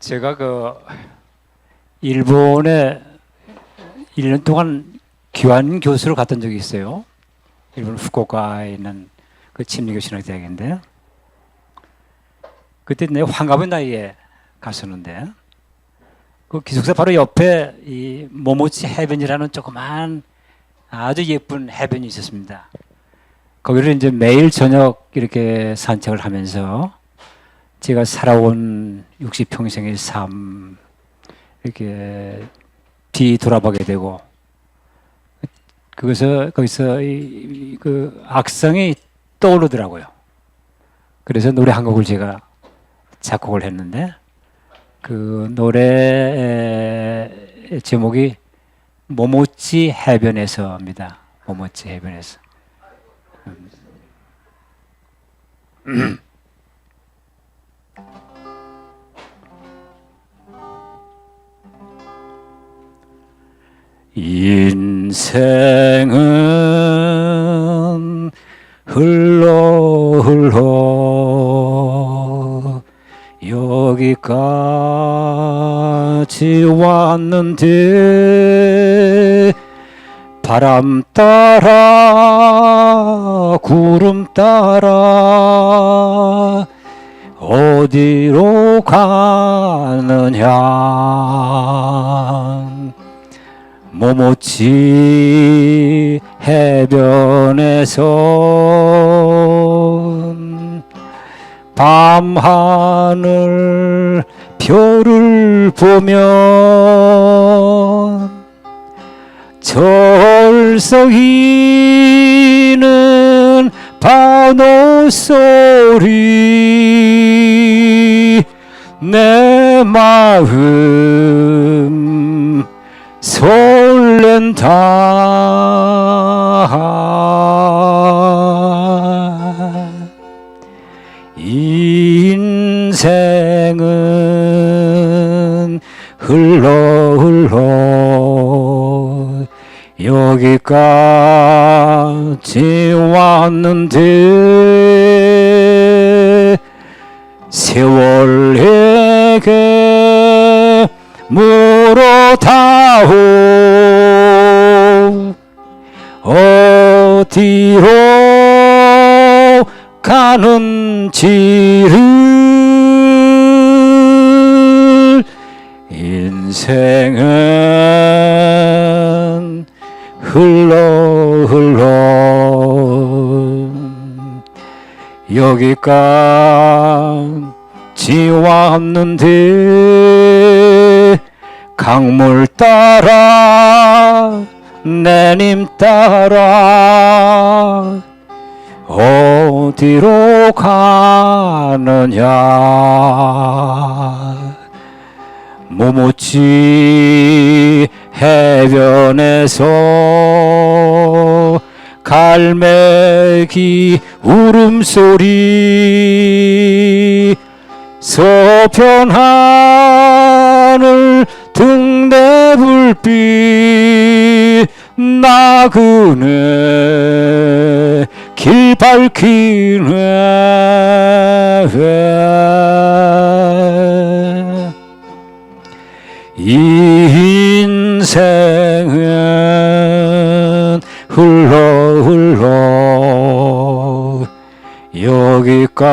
제가 일본에 1년 동안 교환 교수로 갔던 적이 있어요. 일본 후쿠오카에 있는 그 침례교 신학대학인데, 그때 내 환갑의 나이에 갔었는데, 그 기숙사 바로 옆에 이 모모치 해변이라는 조그만 아주 예쁜 해변이 있었습니다. 거기를 이제 매일 저녁 이렇게 산책을 하면서 제가 살아온 60평생의 삶 이렇게 뒤돌아보게 되고, 거기서 그 악성이 떠오르더라고요. 그래서 노래 한 곡을 제가 작곡을 했는데, 그 노래 제목이 모모치 해변에서입니다. 모모치 해변에서. 인생은 흘러 여기까지 왔는데, 바람 따라 구름 따라 어디로 가느냐. 모모치 해변에서 밤하늘 별을 보면 절썩이는 파도 소리 내 마음 설렌다. 인생은 흘러 여기까지 왔는데, 세월에게 물어다오. 어디로 가는지를. 인생은 흘러 여기까지 왔는데, 강물 따라 내님 따라 어디로 가느냐. 모모치 해변에서 갈매기 울음소리, 서편 하늘 등대 불빛 나그네 길 밝히네. 인생은 흘러 여기까지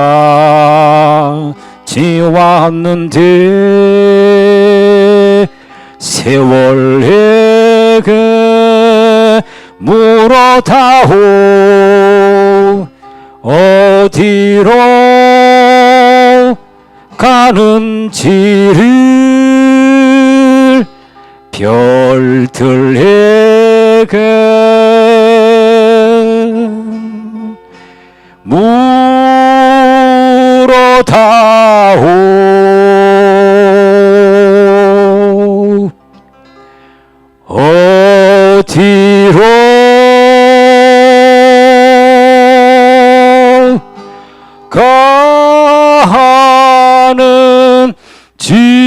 왔는데, 세월에게 물어다오. 어디로 가는지를. 별들에게 물어다오. 어디로 가는지.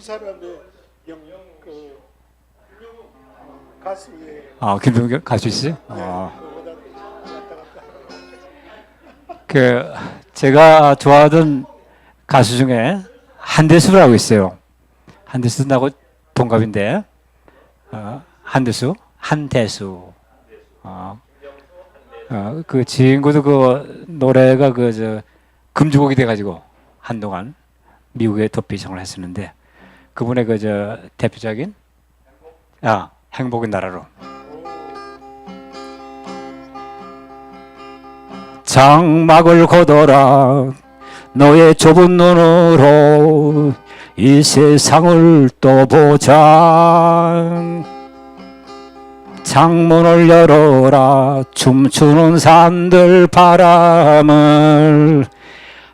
사람의 그 가수의 김병규 가수 있어요? 그거보다 왔다 갔다. 그 제가 좋아하던 가수 중에 한대수라고 있어요. 한대수 나하고 동갑인데 한대수. 그 친구도 그 노래가 금주곡이 돼가지고 한동안 미국에 도피 생활을 했었는데 그분의 대표적인 행복의 나라로. 장막을 걷어라 너의 좁은 눈으로 이 세상을 또 보자. 창문을 열어라 춤추는 산들 바람을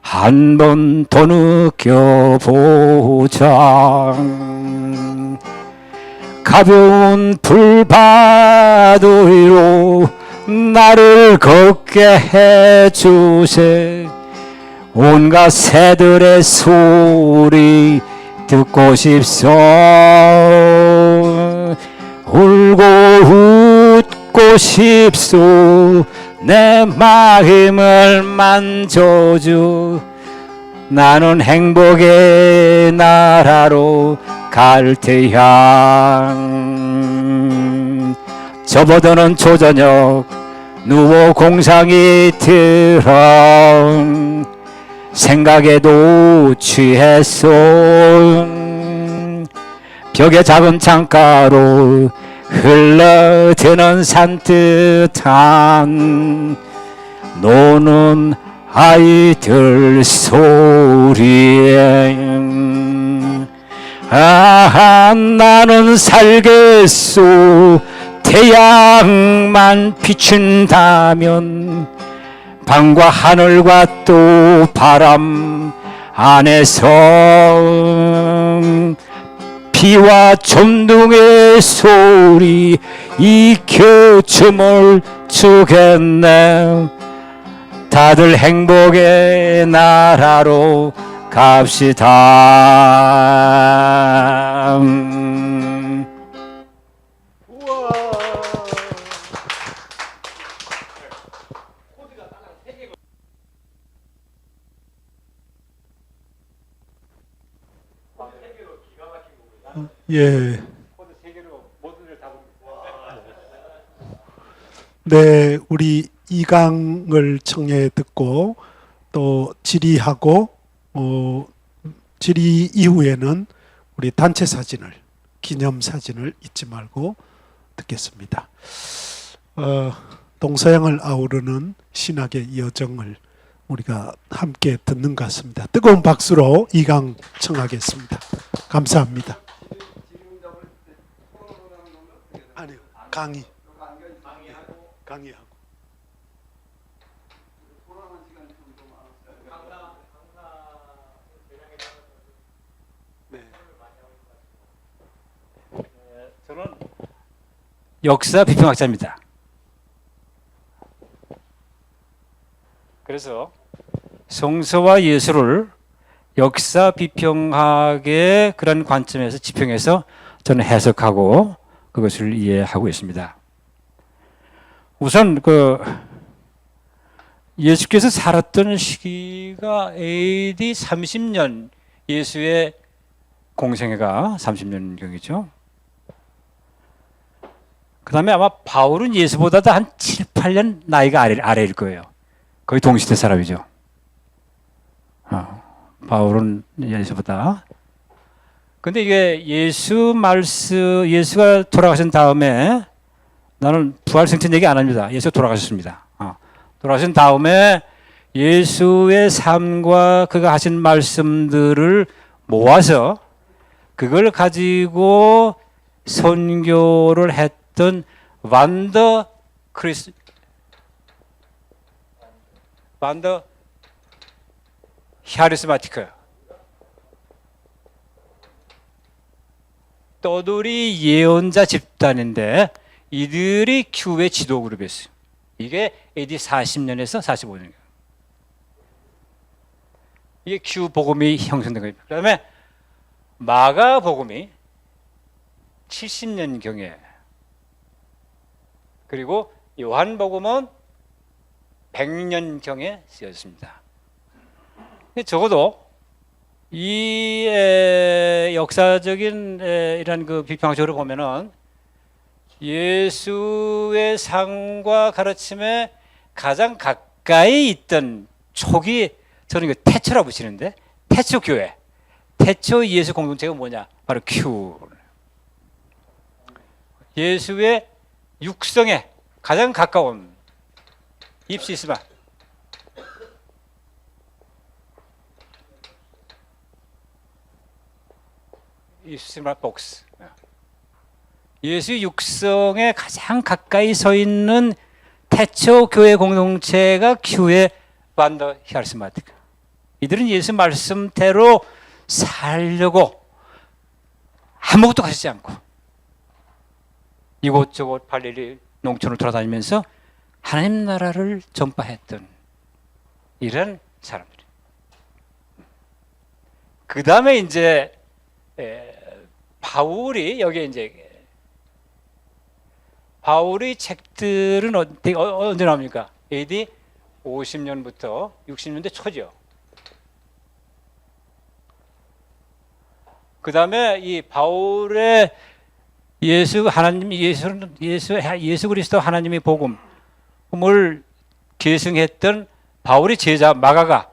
한 번 더 느껴보자. 가벼운 불바다 위로 나를 걷게 해주세. 온갖 새들의 소리 듣고 싶소. 울고 웃고 싶소. 내 마음을 만져줘. 나는 행복의 나라로 갈 테야. 접어드는 초저녁 누워 공상이 들어 생각에도 취했소. 벽에 작은 창가로 흘러드는 산뜻한 노는 아이들 소리에 나는 살겠소. 태양만 비춘다면 밤과 하늘과 또 바람 안에서 비와 천둥의 소리 익혀 춤을 추겠네. 다들 행복의 나라로 갑시다. 우와. 예. 네, 우리 이강을 청해 듣고 또 질의하고 질의 이후에는 우리 단체 사진을 기념 사진을 잊지 말고 듣겠습니다. 동서양을 아우르는 신학의 여정을 우리가 함께 듣는 것 같습니다. 뜨거운 박수로 이강 청하겠습니다. 감사합니다. 아니요, 강의하고. 네. 저는 역사 비평학자입니다. 그래서 성서와 예술을 역사 비평학의 그런 관점에서 지평해서 저는 해석하고 그것을 이해하고 있습니다. 우선 예수께서 살았던 시기가 AD 30년, 예수의 공생애가 30년경이죠. 그 다음에 아마 바울은 예수보다도 한 7, 8년 나이가 아래일 거예요. 거의 동시대 사람이죠. 바울은 예수보다. 근데 이게 예수가 돌아가신 다음에 나는 부활생천 얘기 안 합니다. 예수가 돌아가셨습니다. 돌아가신 다음에 예수의 삶과 그가 하신 말씀들을 모아서 그걸 가지고 선교를 했던 완더 히아리스마티크 떠돌이 예언자 집단인데 이들이 큐의 지도 그룹이었어요. 이게 AD 40년에서 45년. 이게 큐 복음이 형성된 거예요. 그다음에 마가복음이 70년경에, 그리고 요한복음은 100년경에 쓰였습니다. 적어도 이 역사적인 이런 그 비평적으로 보면은 예수의 삶과 가르침에 가장 가까이 있던 초기, 저는 이거 태초라고 붙이는데, 태초 교회, 태초 예수 공동체가 뭐냐? 바로 큐. 예수의 육성에 가장 가까운 입시스마. 입시스마 복스. 예수 육성에 가장 가까이 서 있는 태초 교회 공동체가 큐의 반더 히아르스마티카. 이들은 예수 말씀대로 살려고 아무것도 가지지 않고 이곳저곳 갈릴리 농촌을 돌아다니면서 하나님 나라를 전파했던 이런 사람들. 그 다음에 이제 바울이 여기에 이제 바울의 책들은 언제 나옵니까? AD 50년부터 60년대 초죠. 그 다음에 이 바울의 예수 그리스도 하나님의 복음을 계승했던 바울의 제자 마가가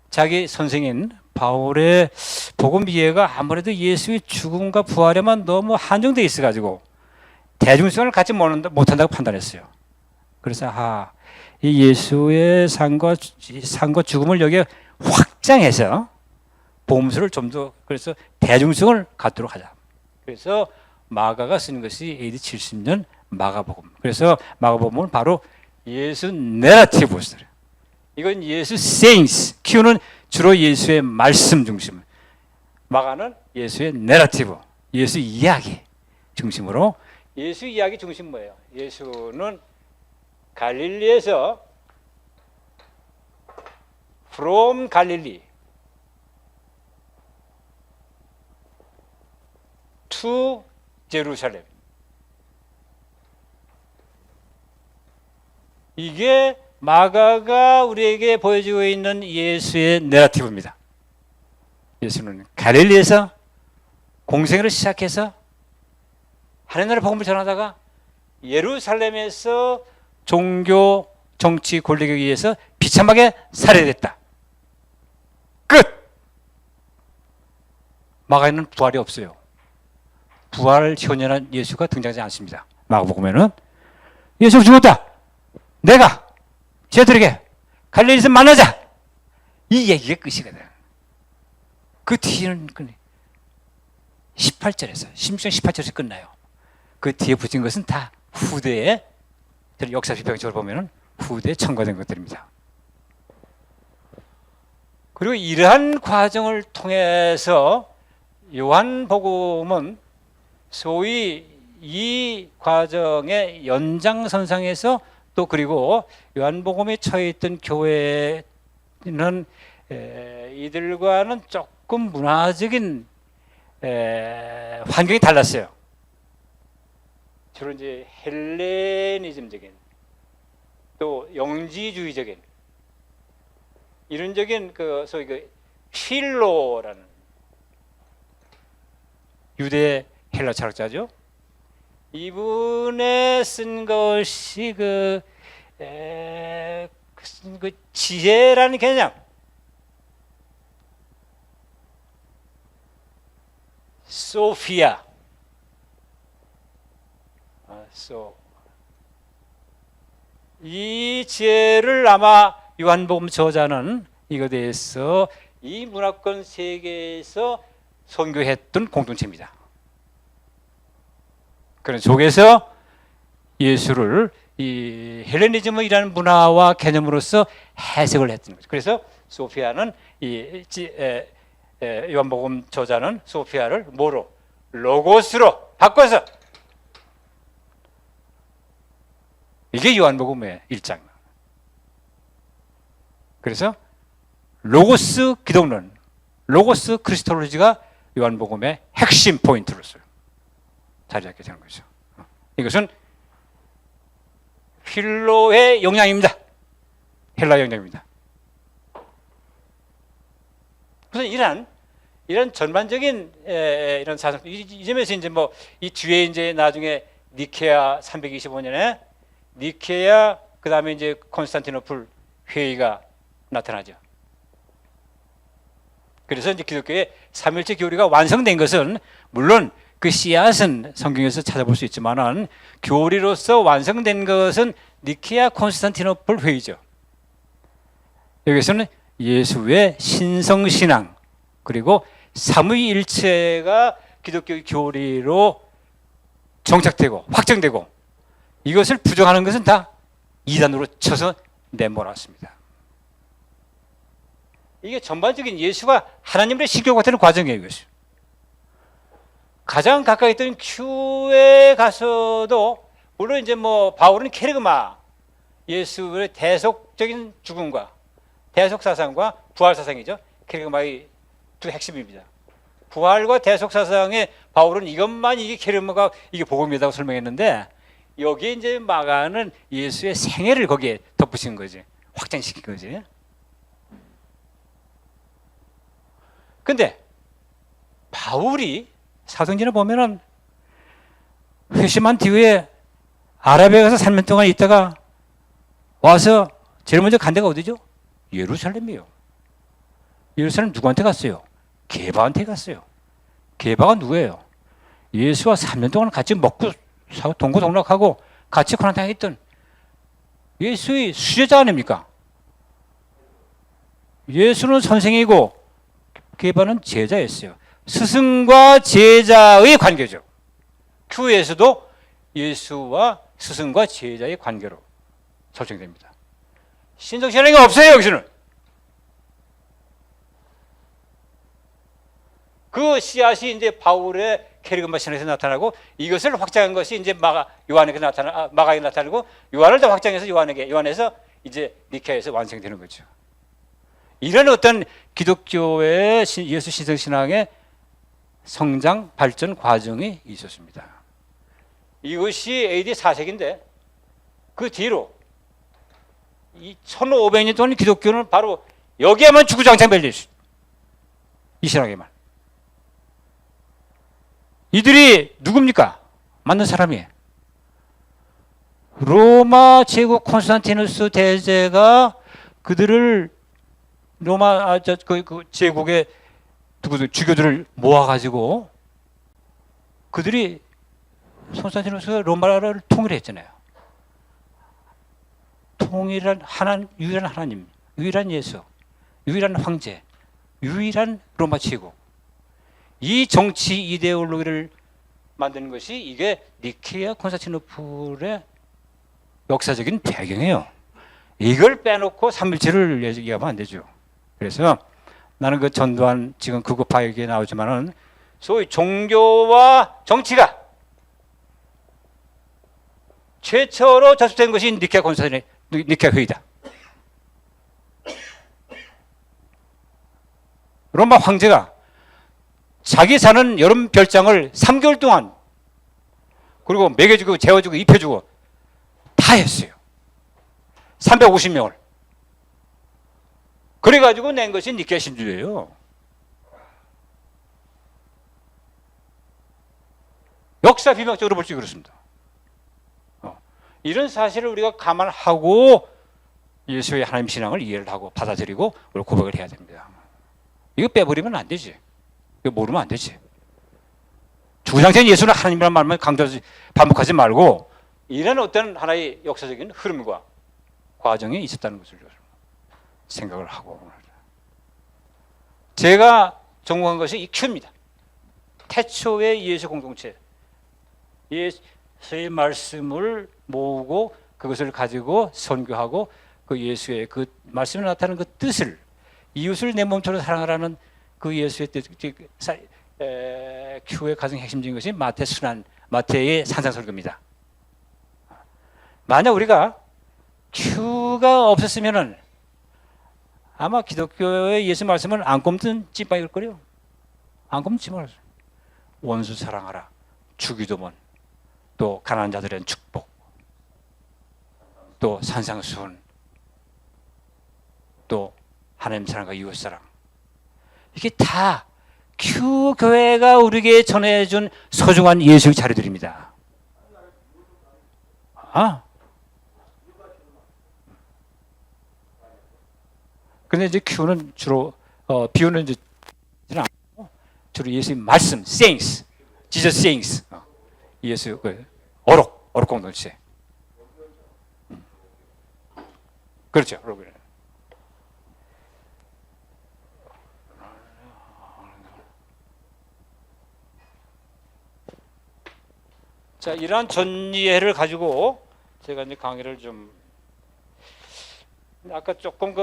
자기 선생인 바울의 복음 이해가 아무래도 예수의 죽음과 부활에만 너무 한정되어 있어가지고 대중성을 갖지 못한다고 판단했어요. 그래서 이 예수의 삶과 죽음을 여기에 확장해서 복음서를 좀 더 그래서 대중성을 갖도록 하자. 그래서 마가가 쓰는 것이 AD 70년 마가복음. 그래서 마가복음은 바로 예수 내러티브 스토리. 이건 예수 세인스. Q는 주로 예수의 말씀 중심. 마가는 예수의 내러티브. 예수 이야기 중심으로. 예수 이야기 중심 뭐예요? 예수는 갈릴리에서 from 갈릴리 to 제루살렘. 이게 마가가 우리에게 보여주고 있는 예수의 내러티브입니다. 예수는 갈릴리에서 공생애를 시작해서 하나님 나라 복음을 전하다가 예루살렘에서 종교, 정치, 권력에 의해서 비참하게 살해됐다. 끝! 마가에는 부활이 없어요. 부활 현현한 예수가 등장하지 않습니다. 마가복음에는 예수가 죽었다. 내가 쟤들에게 갈릴리에서 만나자. 이 얘기가 끝이거든. 그 뒤에는 18절에서 18절에서 끝나요. 그 뒤에 붙인 것은 다 후대에 역사 비평적으로 보면은 후대에 첨가된 것들입니다. 그리고 이러한 과정을 통해서 요한복음은 소위 이 과정의 연장선상에서 또 그리고 요한복음에 처해 있던 교회는 이들과는 조금 문화적인 환경이 달랐어요. 주로 이제 헬레니즘적인 또 영지주의적인 이론적인 그 소위 그 필로라는 유대 헬라 철학자죠. 이분의 쓴 것이 그 지혜라는 개념, 소피아, 이 지혜를 아마 요한복음 저자는 이거에 대해서 이 문화권 세계에서 선교했던 공동체입니다. 그런 속에서 예수를 이 헬레니즘이라는 문화와 개념으로서 해석을 했던 거죠. 그래서 소피아는 요한복음 저자는 소피아를 뭐로? 로고스로 바꿔서 이게 요한복음의 1장. 그래서 로고스 기독론, 로고스 크리스톨로지가 요한복음의 핵심 포인트로서 자리 잡게 되는 거죠. 이것은 필로의 영향입니다. 헬라 영향입니다. 그래서 이런 전반적인 이런 사상, 이 점에서 이제 뭐 이 뒤에 이제 나중에 니케아 325년에 니케아 그 다음에 이제 콘스탄티노플 회의가 나타나죠. 그래서 이제 기독교의 삼일체 교리가 완성된 것은 물론 그 씨앗은 성경에서 찾아볼 수 있지만은 교리로서 완성된 것은 니케아 콘스탄티노플 회의죠. 여기서는 예수의 신성신앙 그리고 삼위일체가 기독교 교리로 정착되고 확정되고 이것을 부정하는 것은 다 이단으로 쳐서 내몰았습니다. 이게 전반적인 예수가 하나님의 신격화 되는 과정이에요. 이것이. 가장 가까이 있던 큐에 가서도 물론 이제 뭐 바울은 케르그마 예수의 대속적인 죽음과 대속 사상과 부활 사상이죠. 케르그마의 두 핵심입니다. 부활과 대속 사상에 바울은 이게 케르그마가 이게 복음이라고 설명했는데 여기에 이제 마가는 예수의 생애를 거기에 덧붙인 거지. 확장시킨 거지. 근데 바울이 사도행전을 보면은 회심한 뒤에 아라비아 가서 3년 동안 있다가 와서 제일 먼저 간 데가 어디죠? 예루살렘이에요. 예루살렘 누구한테 갔어요? 게바한테 갔어요. 게바가 누구예요? 예수와 3년 동안 같이 먹고 동고동락하고 같이 고난당했던 예수의 수제자 아닙니까? 예수는 선생이고 게바는 제자였어요. 스승과 제자의 관계죠. 큐에서도 예수와 스승과 제자의 관계로 설정됩니다. 신성신앙이 없어요. 여기서는. 그 씨앗이 이제 바울의 케르그마 신앙에서 나타나고 이것을 확장한 것이 이제 마가에 나타나고 요한을 더 확장해서 요한에서 이제 니케아에서 완성되는 거죠. 이런 어떤 기독교의 예수 신성 신앙의 성장 발전 과정이 있었습니다. 이것이 AD 4세기인데 그 뒤로 이 1500년 동안 기독교는 바로 여기에만 주구장창 멸려 있어요. 이 신앙에만. 이들이 누굽니까? 맞는 사람이에요. 로마 제국 콘스탄티누스 대제가 그들을 로마 그 제국의 주교들을 모아가지고 그들이 콘스탄티누스가 로마를 통일했잖아요. 통일한 유일한 하나님, 유일한 예수, 유일한 황제, 유일한 로마 제국. 이 정치 이데올로기를 만드는 것이 이게 니케아 콘스탄티노플의 역사적인 배경이에요. 이걸 빼놓고 삼일체를 얘기하면 안 되죠. 그래서 나는 그 전두환 지금 극우파 얘기 나오지만은 소위 종교와 정치가 최초로 접수된 것이 니케아 회의다. 로마 황제가 자기 사는 여름 별장을 3개월 동안 그리고 먹여주고 재워주고 입혀주고 다 했어요. 350명을. 그래가지고 낸 것이 니케아 신주예요. 역사 비명적으로 볼 수 그렇습니다. 이런 사실을 우리가 감안하고 예수의 하나님 신앙을 이해를 하고 받아들이고 고백을 해야 됩니다. 이거 빼버리면 안 되지. 이거 모르면 안 되지. 주구장창 예수는 하나님이라는 말만 강조하지 반복하지 말고 이런 어떤 하나의 역사적인 흐름과 과정이 있었다는 것을 생각을 하고 제가 전공한 것이 이 큐입니다. 태초의 예수 공동체, 예수의 말씀을 모으고 그것을 가지고 선교하고 그 예수의 그 말씀에 나타나는 그 뜻을 이웃을 내 몸처럼 사랑하라는 그 예수의 뜻, 큐의 가장 핵심적인 것이 마태의 산상설교입니다. 만약 우리가 큐가 없었으면은 아마 기독교의 예수 말씀은 안 꼽든 찐빵일 거요. 안 굶지 말아요. 원수 사랑하라. 주기도문. 또 가난한 자들은 축복. 또 산상수훈. 또 하나님 사랑과 이웃 사랑. 이게 다 큐 교회가 우리에게 전해준 소중한 예수의 자료들입니다. 근데 이제 큐는 주로 비유는 이제 주로 예수의 말씀, sayings, Jesus sayings, 예수 그 어록 공동체. 그렇죠. 자, 이러한 전이해를 가지고 제가 이제 강의를 좀 아까 조금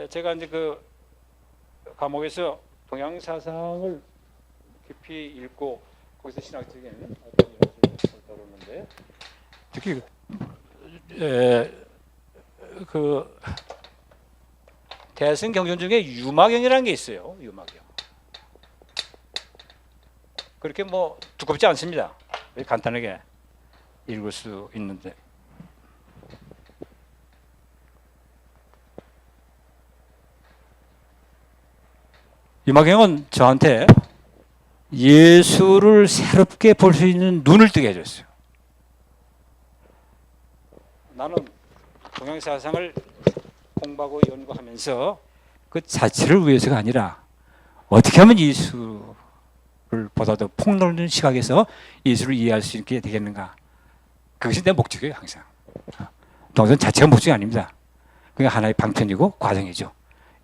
제가 이제 그 과목에서 동양 사상을 깊이 읽고 거기서 신학적인 어떤 이야기를 다루는데 특히 그 대승 경전 중에 유마경이라는 게 있어요. 유마경. 그렇게 뭐 두껍지 않습니다. 간단하게 읽을 수 있는데 유마경은 저한테 예수를 새롭게 볼 수 있는 눈을 뜨게 해줬어요. 나는 동양사상을 공부하고 연구하면서 그 자체를 위해서가 아니라 어떻게 하면 예수를 보다 더 폭넓은 시각에서 예수를 이해할 수 있게 되겠는가. 그것이 내 목적이에요. 항상. 동양사상 자체가 목적이 아닙니다. 그게 하나의 방편이고 과정이죠.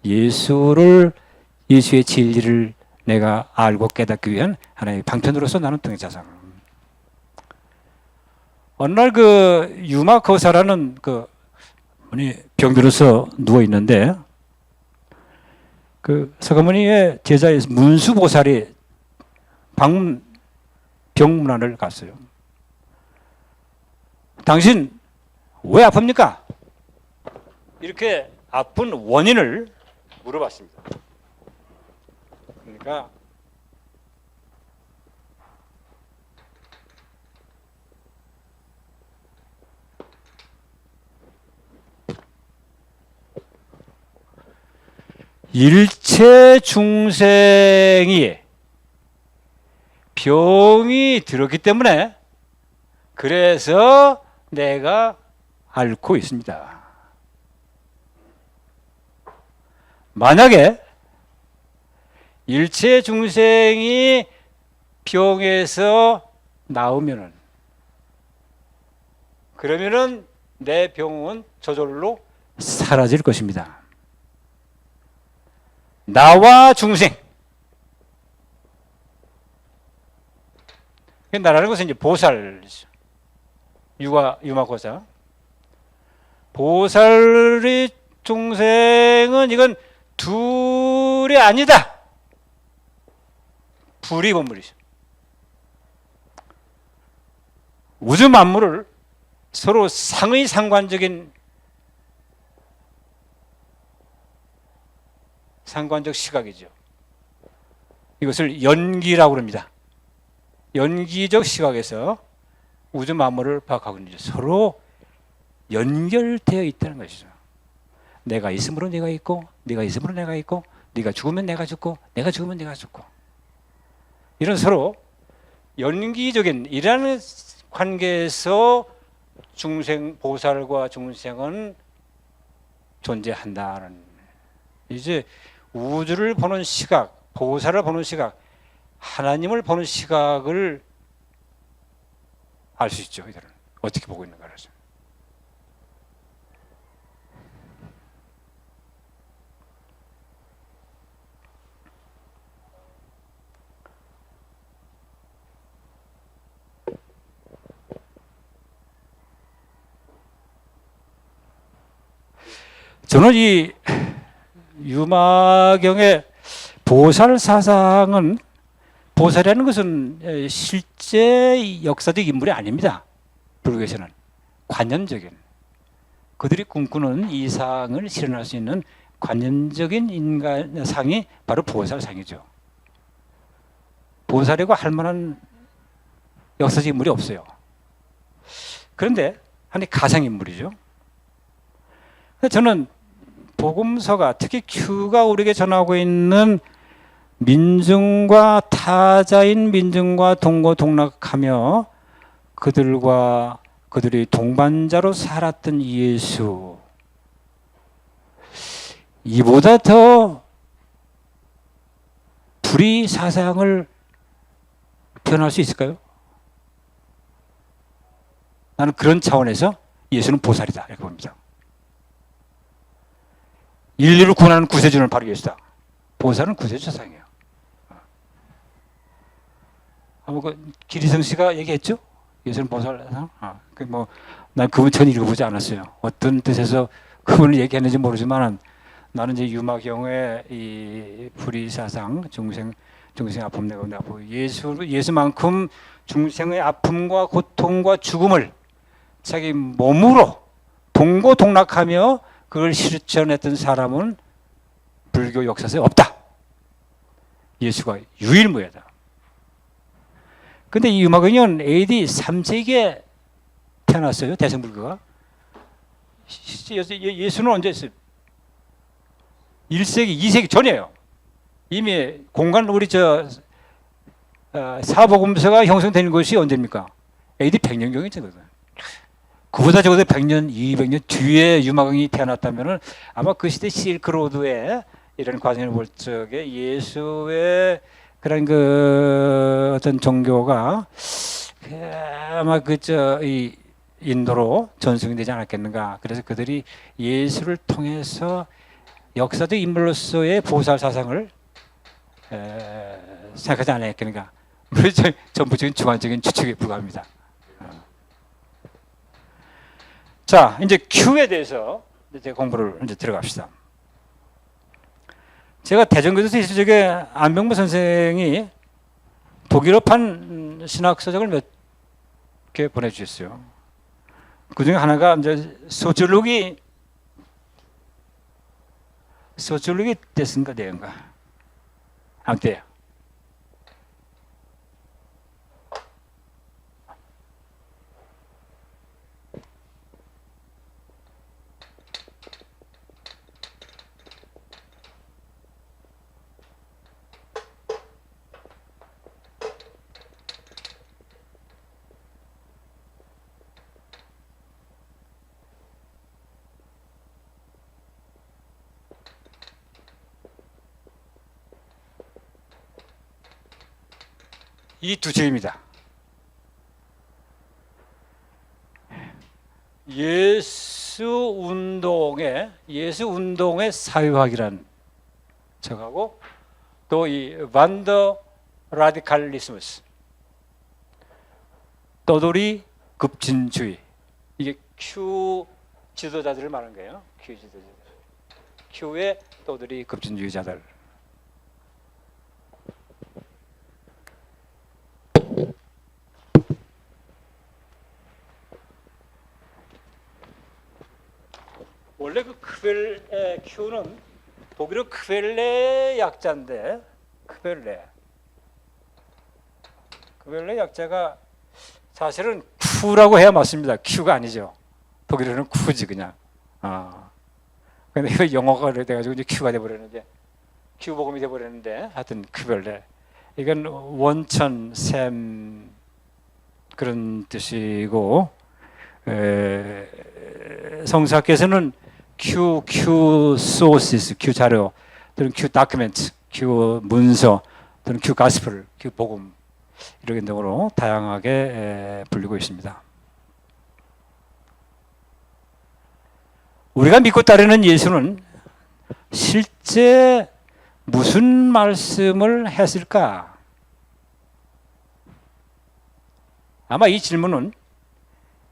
예수의 진리를 내가 알고 깨닫기 위한 하나의 방편으로서 나는 동양사상. 어느 날 그 유마 거사라는 그 분이 병들어서 누워 있는데 그 서가모니의 제자의 문수보살이 병문안을 갔어요. 당신 왜 아픕니까? 이렇게 아픈 원인을 물어봤습니다. 그러니까 일체 중생이 병이 들었기 때문에 그래서 내가 앓고 있습니다. 만약에 일체 중생이 병에서 나으면은 그러면은 내 병은 저절로 사라질 것입니다. 나와 중생. 나라는 것은 이제 보살이죠. 유마고사. 보살의 중생은 이건 둘이 아니다. 불이 본물이죠. 우주 만물을 서로 상의 상관적 시각이죠. 이것을 연기라고 합니다. 연기적 시각에서 우주 만물을 파악하고 있는 서로 연결되어 있다는 것이죠. 내가 있으므로 내가 있고, 네가 있으므로 내가 있고, 네가 죽으면 내가 죽고, 내가 죽으면 네가 죽고. 이런 서로 연기적인 이라는 관계에서 보살과 중생은 존재한다는. 이제 우주를 보는 시각, 보살을 보는 시각, 하나님을 보는 시각을 알 수 있죠. 이들은 어떻게 보고 있는가를. 저는 이 유마경의 보살 사상은 보살이라는 것은 실제 역사적 인물이 아닙니다. 불교에서는 관념적인 그들이 꿈꾸는 이상을 실현할 수 있는 관념적인 인간상이 바로 보살상이죠. 보살이고 할 만한 역사적 인물이 없어요. 그런데 하나의 가상인물이죠. 저는 복음서가, 특히 큐가 우리에게 전하고 있는 민중과 타자인 민중과 동고동락하며 그들이 동반자로 살았던 예수, 이보다 더 불의 사상을 표현할 수 있을까요? 나는 그런 차원에서 예수는 보살이다 이렇게 봅니다. 인류를 구원하는 구세주는 바로 예수다. 보살은 구세주 사상이에요. 기리성 씨가 얘기했죠? 예수는 보살 사상? 난 그분 전 읽어보지 않았어요. 어떤 뜻에서 그분을 얘기했는지 모르지만 나는 이제 유마경의 이 불의 사상, 중생 아픔 내가 예수만큼 중생의 아픔과 고통과 죽음을 자기 몸으로 동고동락하며 그걸 실천했던 사람은 불교 역사에 없다. 예수가 유일무이하다. 근데 이 유마경은 AD 3세기에 태어났어요. 대승불교가. 예수는 언제 했어요? 1세기, 2세기 전이에요. 이미 우리 사복음서가 형성되는 것이 언제입니까? AD 100년경이죠. 그보다 적어도 100년, 200년 뒤에 유마경이 태어났다면은 아마 그 시대 실크로드에 이런 과정을 볼 적에 예수의 그런 어떤 종교가 아마 이 인도로 전승이 되지 않았겠는가. 그래서 그들이 예수를 통해서 역사적 인물로서의 보살 사상을 생각하지 않았겠는가. 물론 전부적인 주관적인 추측에 불과합니다. 자, 이제 Q에 대해서 이제 공부를 이제 들어갑시다. 제가 대전교도소 있을 적에 안병무 선생이 독일어판 신학서적을 몇 개 보내주셨어요. 그 중에 하나가 이제 소циолог이 됐은가 대인가 아무튼 이 두 책입니다. 예수 운동의 사회학이라는 책하고 또 이 반더 라디칼리스무스 떠돌이 급진주의, 이게 Q 지도자들을 말하는 거예요. Q 지도자들, Q의 떠돌이 급진주의자들. 원래 그 Q는 독일어 크벨레 약자인데, 크벨레 약자가 사실은 Q라고 해야 맞습니다. Q가 아니죠. 독일어는 Q지 그냥. 근데 이거 영어가 돼가지고 이제 Q가 돼버렸는데, Q 복음이 돼버렸는데, 하여튼 크벨레. 이건 원천, 샘 그런 뜻이고, 성사께서는 Q sources, Q 자료, 또는 Q document, Q 문서, 또는 Q gospel, Q 복음 이런 등으로 다양하게 불리고 있습니다. 우리가 믿고 따르는 예수는 실제 무슨 말씀을 했을까? 아마 이 질문은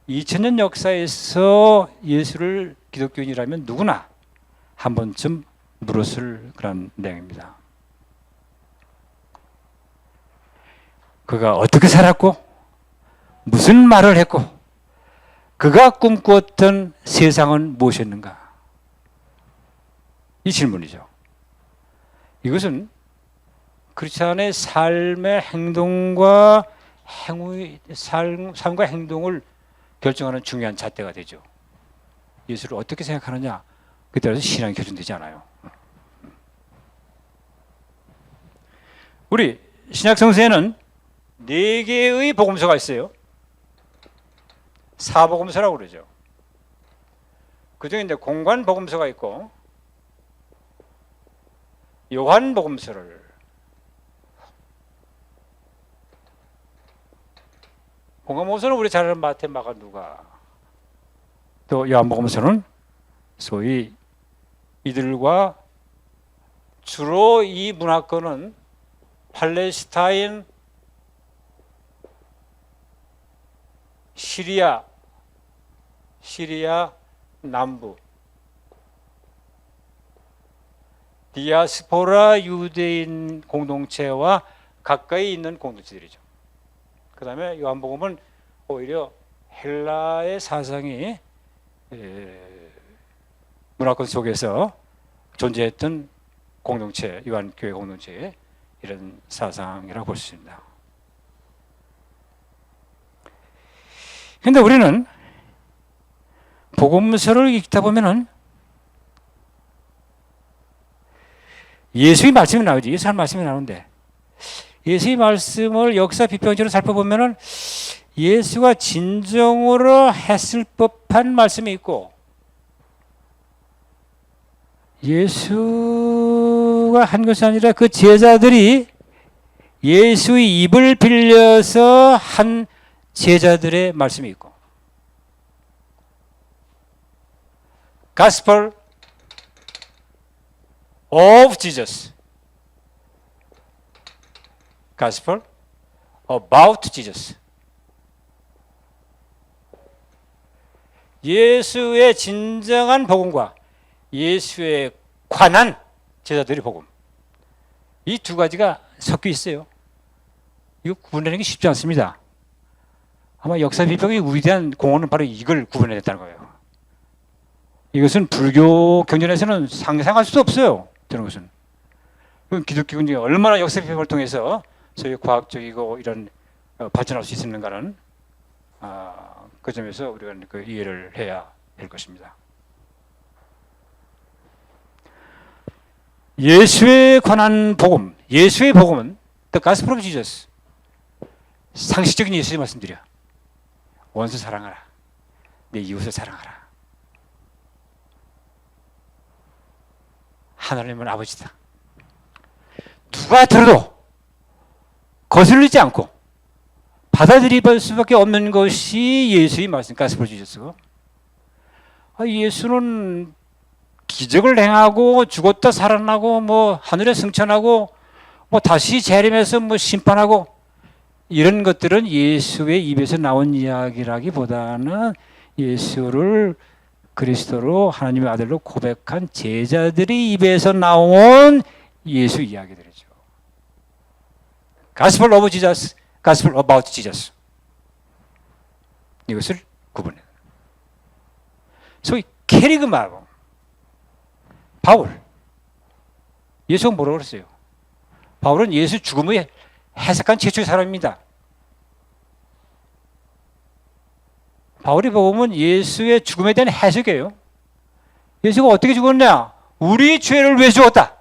2000년 역사에서 예수를 기독교인이라면 누구나 한 번쯤 물었을 그런 내용입니다. 그가 어떻게 살았고, 무슨 말을 했고, 그가 꿈꾸었던 세상은 무엇이었는가? 이 질문이죠. 이것은 크리스찬의 삶의 행동과 삶과 행동을 결정하는 중요한 잣대가 되죠. 예수를 어떻게 생각하느냐, 그에 따라서 신앙이 결정되지 않아요. 우리 신약 성서에는 4개의 복음서가 있어요. 사복음서라고 그러죠. 그중에 이제 공관 복음서가 있고 요한 복음서를, 공관 복음서는 우리 잘 아는 마태, 마가, 누가, 또 요한 복음서는 소위 이들과 주로 이 문화권은 팔레스타인, 시리아 남부, 디아스포라 유대인 공동체와 가까이 있는 공동체들이죠. 그 다음에 요한복음은 오히려 헬라의 사상이 문화권 속에서 존재했던 공동체, 요한교회 공동체의 이런 사상이라고 볼 수 있습니다. 그런데 우리는 복음서를 읽다 보면은 예수의 말씀이 나오지. 예수의 말씀이 나오는데 예수의 말씀을 역사 비평적으로 살펴보면은 예수가 진정으로 했을 법한 말씀이 있고, 예수가 한 것이 아니라 그 제자들이 예수의 입을 빌려서 한 제자들의 말씀이 있고, Gospel of Jesus, Gospel about Jesus. 예수의 진정한 복음과 예수에 관한 제자들의 복음, 이 두 가지가 섞여 있어요. 이거 구분하는 게 쉽지 않습니다. 아마 역사 비평의 위대한 공헌은 바로 이걸 구분해냈다는 거예요. 이것은 불교 경전에서는 상상할 수 없어요. 저런 것은. 기독교 경전이 얼마나 역사 비평을 통해서 소위 과학적이고 이런 발전할 수 있었는가는 그 점에서 우리가 그 이해를 해야 될 것입니다. 예수에 관한 복음, 예수의 복음은 The Gospel of Jesus, 상식적인 예수의 말씀드려. 원수 사랑하라, 내 이웃을 사랑하라, 하나님은 아버지다. 누가 들어도 거슬리지 않고 받아들일 수밖에 없는 것이 예수의 말씀, 가스펠 지저스고, 예수는 기적을 행하고 죽었다 살아나고 뭐 하늘에 승천하고 뭐 다시 재림해서 뭐 심판하고, 이런 것들은 예수의 입에서 나온 이야기라기보다는 예수를 그리스도로 하나님의 아들로 고백한 제자들의 입에서 나온 예수 이야기들이죠. Gospel of Jesus, Gospel about Jesus. 이것을 구분해요. 소위 캐리그마고 바울, 예수가 뭐라고 그랬어요? 바울은 예수 죽음을 해석한 최초의 사람입니다. 바울의 복음은 예수의 죽음에 대한 해석이에요. 예수가 어떻게 죽었냐? 우리 죄를 왜 죽었다?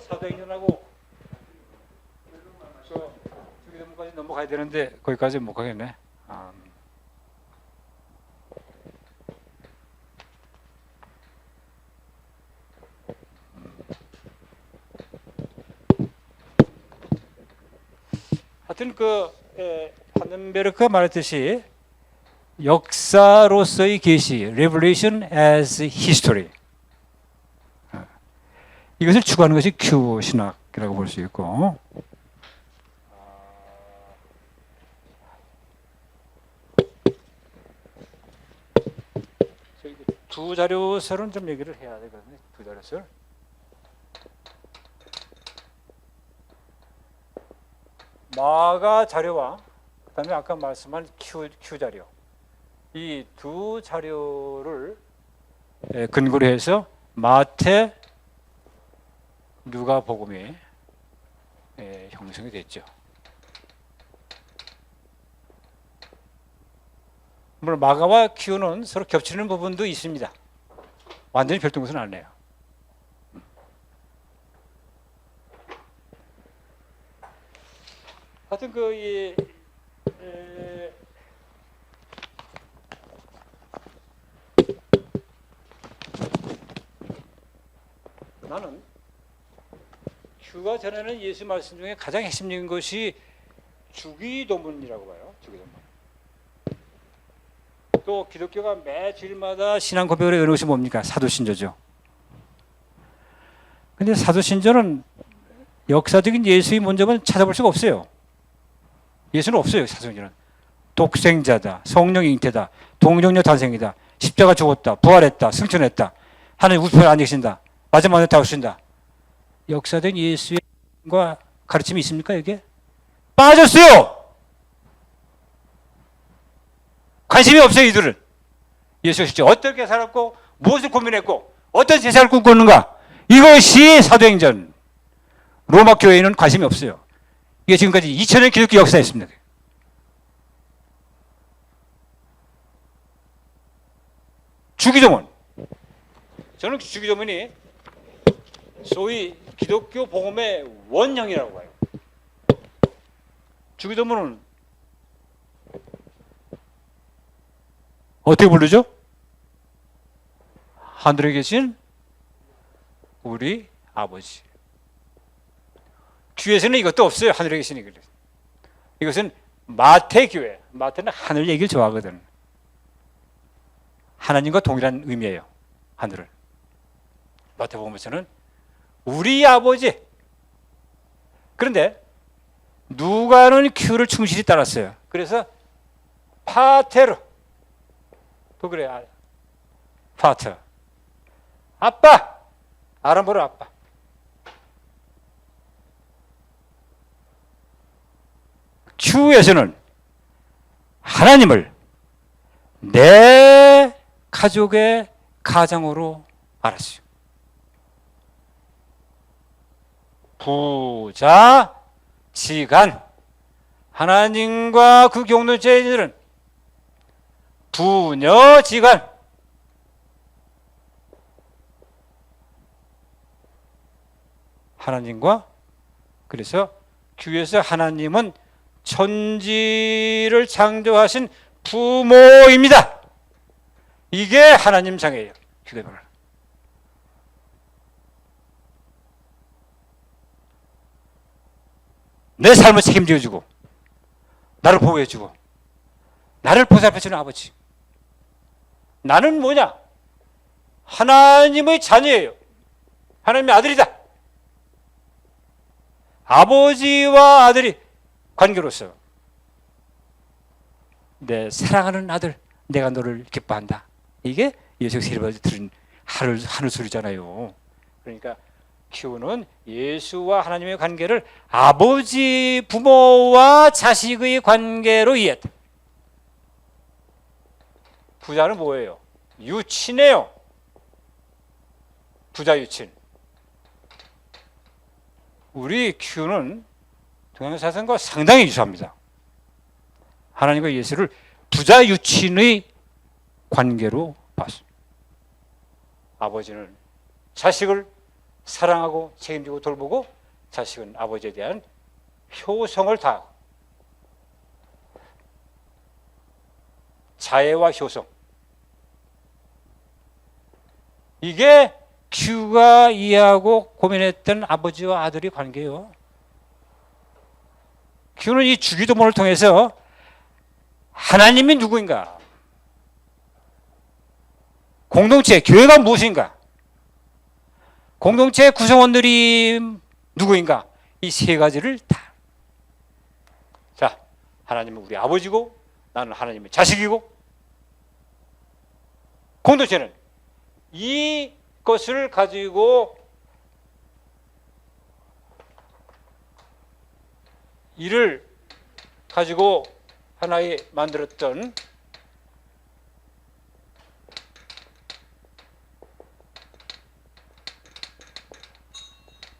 사도행전하고 주기도문까지 넘어가야 되는데 거기까지 못 가겠네. 하여튼 판덴베르크가 말했듯이 역사로서의 계시, Revelation as History, 이것을 추구하는 것이 큐 신학이라고 볼 수 있고, 두 자료설은 좀 얘기를 해야 되거든요. 두 자료설. 마가 자료와 그다음에 아까 말씀한 Q 자료, 이 두 자료를 근거로 해서 마태, 누가복음이 형성이 됐죠. 물론 마가와 Q는 서로 겹치는 부분도 있습니다. 완전히 별도인 것은 아니에요. 하여튼 나는 Q가 전하는 예수 말씀 중에 가장 핵심적인 것이 주기도문이라고 봐요. 주기도문. 또 기독교가 매 주일마다 신앙 고백을 해오는 것이 뭡니까? 사도신조죠. 근데 사도신조는 역사적인 예수의 문제만 찾아볼 수가 없어요. 예수는 없어요. 사도신조는 독생자다, 성령 잉태다, 동정녀 탄생이다, 십자가 죽었다, 부활했다, 승천했다, 하나님 우편에 앉아 계신다, 마지막에 다오신다. 역사적인 예수의 가르침이 있습니까? 이게 빠졌어요. 관심이 없어요. 이들은 예수가 실제 어떻게 살았고 무엇을 고민했고 어떤 제사를 꿈꿨는가, 이것이 사도행전. 로마 교회에는 관심이 없어요. 이게 지금까지 2000년 기독교 역사였습니다. 주기도문. 저는 주기도문이 소위 기독교 복음의 원형이라고 봐요. 주기도문은 어떻게 부르죠? 하늘에 계신 우리 아버지. 귀에서는 이것도 없어요. 하늘에 계신 이것. 이것은 마태교회. 마태는 하늘 얘기를 좋아하거든. 하나님과 동일한 의미예요. 하늘을. 마태복음에서는 우리 아버지. 그런데 누가는 Q를 충실히 따랐어요. 그래서 파테르. 또 그래. 파터. 아빠. 아람어로 아빠. Q에서는 하나님을 내 가족의 가장으로 알았어요. 부자, 지간. 하나님과 그 공동체들은 부녀, 지간. 하나님과, 그래서 Q에서 하나님은 천지를 창조하신 부모입니다. 이게 하나님 장애예요. 내 삶을 책임져주고 나를 보호해주고 나를 보살펴주는 아버지. 나는 뭐냐? 하나님의 자녀예요. 하나님의 아들이다. 아버지와 아들이 관계로서 내 사랑하는 아들, 내가 너를 기뻐한다. 이게 예수가 세례받을 들은 하늘 소리잖아요. 그러니까 Q는 예수와 하나님의 관계를 아버지, 부모와 자식의 관계로 이해했다. 부자는 뭐예요? 유친이에요. 부자 유친. 우리 Q는 동양사상과 상당히 유사합니다. 하나님과 예수를 부자 유친의 관계로 봤습니다. 아버지는 자식을 사랑하고 책임지고 돌보고, 자식은 아버지에 대한 효성을 다하고, 자애와 효성. 이게 Q가 이해하고 고민했던 아버지와 아들의 관계예요. Q는 이 주기도문을 통해서 하나님이 누구인가, 공동체, 교회가 무엇인가, 공동체 구성원들이 누구인가, 이 세 가지를 다. 자, 하나님은 우리 아버지고 나는 하나님의 자식이고, 공동체는 이것을 가지고 이를 가지고 하나의 만들었던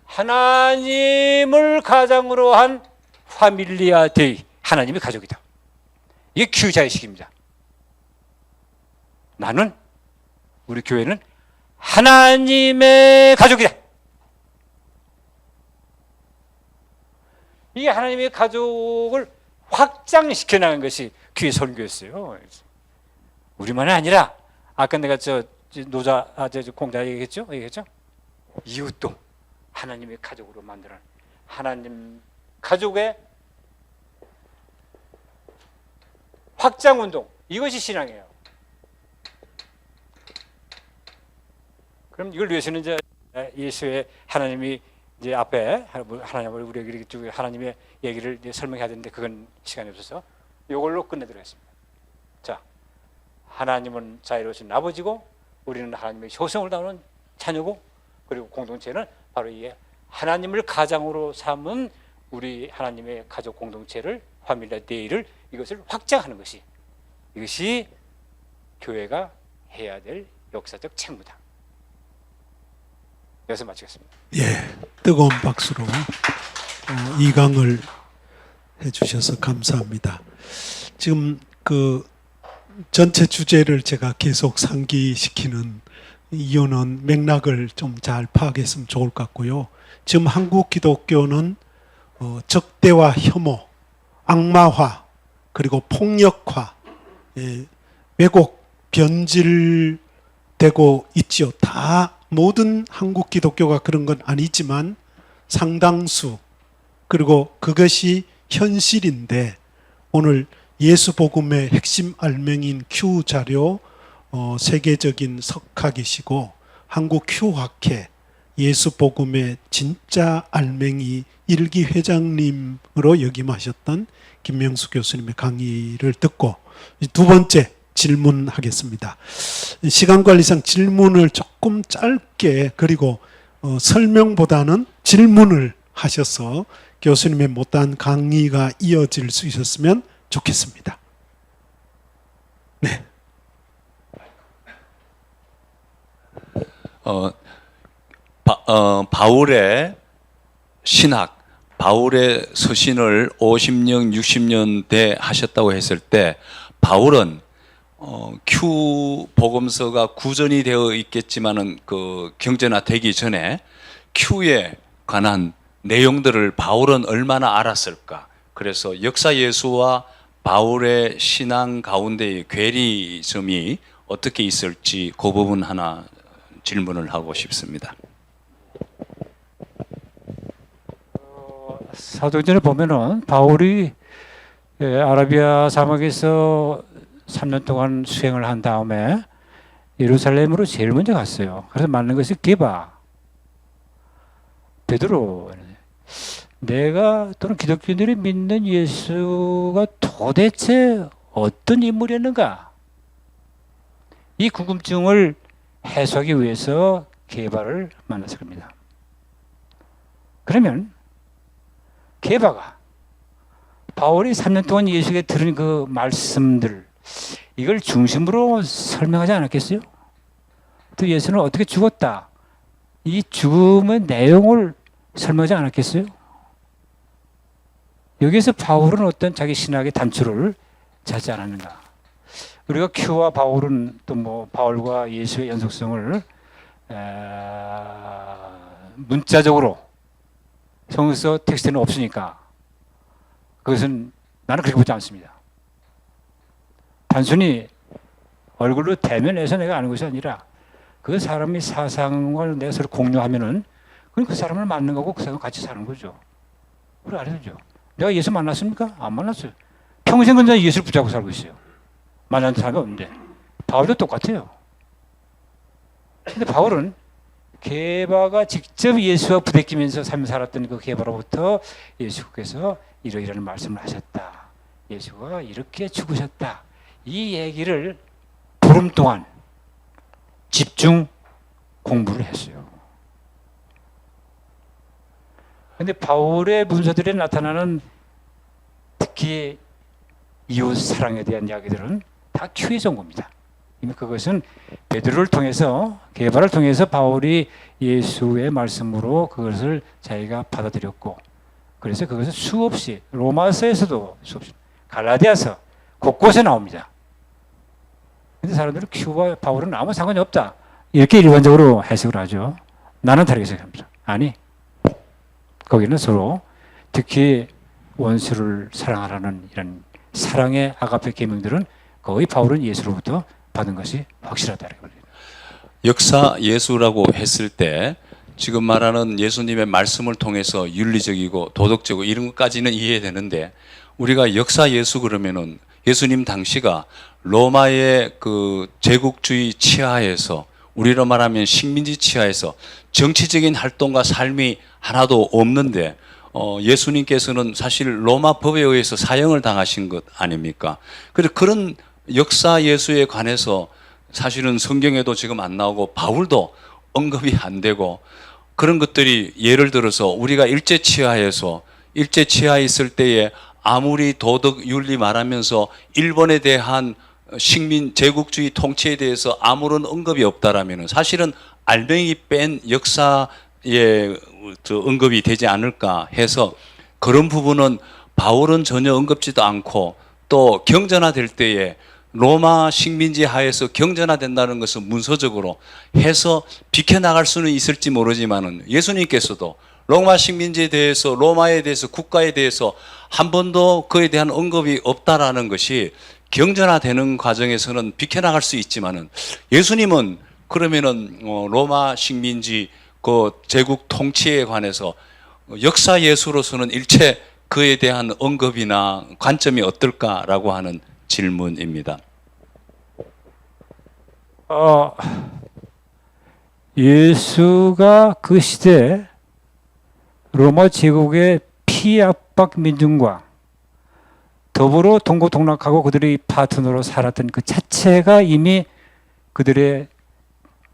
하나님을 가장으로 한 파밀리아 데이, 하나님의 가족이다. 이게 큐자의식입니다. 나는, 우리 교회는 하나님의 가족이다. 이게 하나님의 가족을 확장시켜 나가는 것이 교회 선교였어요. 우리만이 아니라 아까 내가 공자 얘기했죠? 이웃도 하나님의 가족으로 만드는 하나님 가족의 확장 운동, 이것이 신앙이에요. 그럼 이걸 위해서는 이제 예수의 하나님이 이제 앞에 하나님을 우리에게 하나님의 얘기를 이제 설명해야 되는데 그건 시간이 없어서 이걸로 끝내도록 하겠습니다. 자, 하나님은 자유로우신 아버지고 우리는 하나님의 효성을 담은 자녀고, 그리고 공동체는 바로 이 하나님을 가장으로 삼은 우리 하나님의 가족 공동체를, 파밀리아 데이를, 이것을 확장하는 것이, 이것이 교회가 해야 될 역사적 책무다. 여기서 마치겠습니다. 예, 뜨거운 박수로 이강을 해주셔서 감사합니다. 지금 그 전체 주제를 제가 계속 상기시키는 이유는 맥락을 좀 잘 파악했으면 좋을 것 같고요. 지금 한국 기독교는 적대와 혐오, 악마화, 그리고 폭력화, 왜곡, 변질되고 있지요. 다 모든 한국 기독교가 그런 건 아니지만 상당수, 그리고 그것이 현실인데, 오늘 예수 복음의 핵심 알맹인 Q 자료, 세계적인 석학이시고 한국 Q학회 예수 복음의 진짜 알맹이 1기 회장님으로 역임하셨던 김명수 교수님의 강의를 듣고 두 번째 질문하겠습니다. 시간 관리상 질문을 조금 짧게, 그리고 설명보다는 질문을 하셔서 교수님의 못다한 강의가 이어질 수 있었으면 좋겠습니다. 네. 바울의 신학, 바울의 서신을 50년, 60년대 하셨다고 했을 때, 바울은 Q 복음서가 구전이 되어 있겠지만은 그 경전화되기 전에 Q에 관한 내용들을 바울은 얼마나 알았을까? 그래서 역사 예수와 바울의 신앙 가운데의 괴리점이 어떻게 있을지 그 부분 하나 질문을 하고 싶습니다. 사도행전을 보면은 바울이 아라비아 사막에서 3년 동안 수행을 한 다음에 예루살렘으로 제일 먼저 갔어요. 그래서 만난 것이 게바, 베드로. 내가 또는 기독교인들이 믿는 예수가 도대체 어떤 인물이었는가? 이 궁금증을 해소하기 위해서 게바를 만났을 겁니다. 그러면 게바가 바울이 3년 동안 예수에게 들은 그 말씀들, 이걸 중심으로 설명하지 않았겠어요? 또 예수는 어떻게 죽었다, 이 죽음의 내용을 설명하지 않았겠어요? 여기서 바울은 어떤 자기 신학의 단초를 찾지 않았는가? 우리가 Q와 바울은 또 뭐 바울과 예수의 연속성을 문자적으로 성서 텍스트는 없으니까 그것은 나는 그렇게 보지 않습니다. 단순히 얼굴로 대면해서 내가 아는 것이 아니라 그 사람의 사상을 내가 서로 공유하면은 그건 그 사람을 만난 거고 그 사람과 같이 사는 거죠. 그걸 알아야 되죠. 내가 예수 만났습니까? 안 만났어요. 평생 그냥 예수를 붙잡고 살고 있어요. 만난 사람이 없는데. 바울도 똑같아요. 근데 바울은 게바가 직접 예수와 부대끼면서 삶을 살았던 그 게바로부터 예수께서 이러이러한 말씀을 하셨다, 예수가 이렇게 죽으셨다, 이 얘기를 보름 동안 집중 공부를 했어요. 근데 바울의 문서들에 나타나는 특히 이웃 사랑에 대한 이야기들은 다 큐의 정보입니다. 이미 그것은 베드로를 통해서 개발을 통해서 바울이 예수의 말씀으로 그것을 자기가 받아들였고, 그래서 그것을 수없이 로마서에서도 수없이 갈라디아서 곳곳에 나옵니다. 근데 사람들은 큐와 바울은 아무 상관이 없다, 이렇게 일반적으로 해석을 하죠. 나는 다르게 생각합니다. 아니, 거기는 서로 특히 원수를 사랑하라는 이런 사랑의 아가페 계명들은 거의 바울은 예수로부터 받은 것이 확실하다. 역사 예수라고 했을 때 지금 말하는 예수님의 말씀을 통해서 윤리적이고 도덕적이고 이런 것까지는 이해되는데, 우리가 역사 예수 그러면은 예수님 당시가 로마의 그 제국주의 치하에서, 우리로 말하면 식민지 치하에서 정치적인 활동과 삶이 하나도 없는데, 예수님께서는 사실 로마 법에 의해서 사형을 당하신 것 아닙니까? 그래서 그런 역사 예수에 관해서 사실은 성경에도 지금 안 나오고 바울도 언급이 안 되고, 그런 것들이 예를 들어서 우리가 일제 치하에 있을 때에 아무리 도덕 윤리 말하면서 일본에 대한 식민 제국주의 통치에 대해서 아무런 언급이 없다라면 사실은 알맹이 뺀 역사에 언급이 되지 않을까 해서, 그런 부분은 바울은 전혀 언급지도 않고, 또 경전화될 때에 로마 식민지 하에서 경전화된다는 것은 문서적으로 해서 비켜나갈 수는 있을지 모르지만은, 예수님께서도 로마 식민지에 대해서, 로마에 대해서, 국가에 대해서 한 번도 그에 대한 언급이 없다라는 것이 경전화되는 과정에서는 비켜나갈 수 있지만은, 예수님은 그러면은 로마 식민지 그 제국 통치에 관해서 역사 예수로서는 일체 그에 대한 언급이나 관점이 어떨까라고 하는 질문입니다. 예수가 그 시대 로마 제국의 피압박 민중과 더불어 동고동락하고 그들의 파트너로 살았던 그 자체가 이미 그들의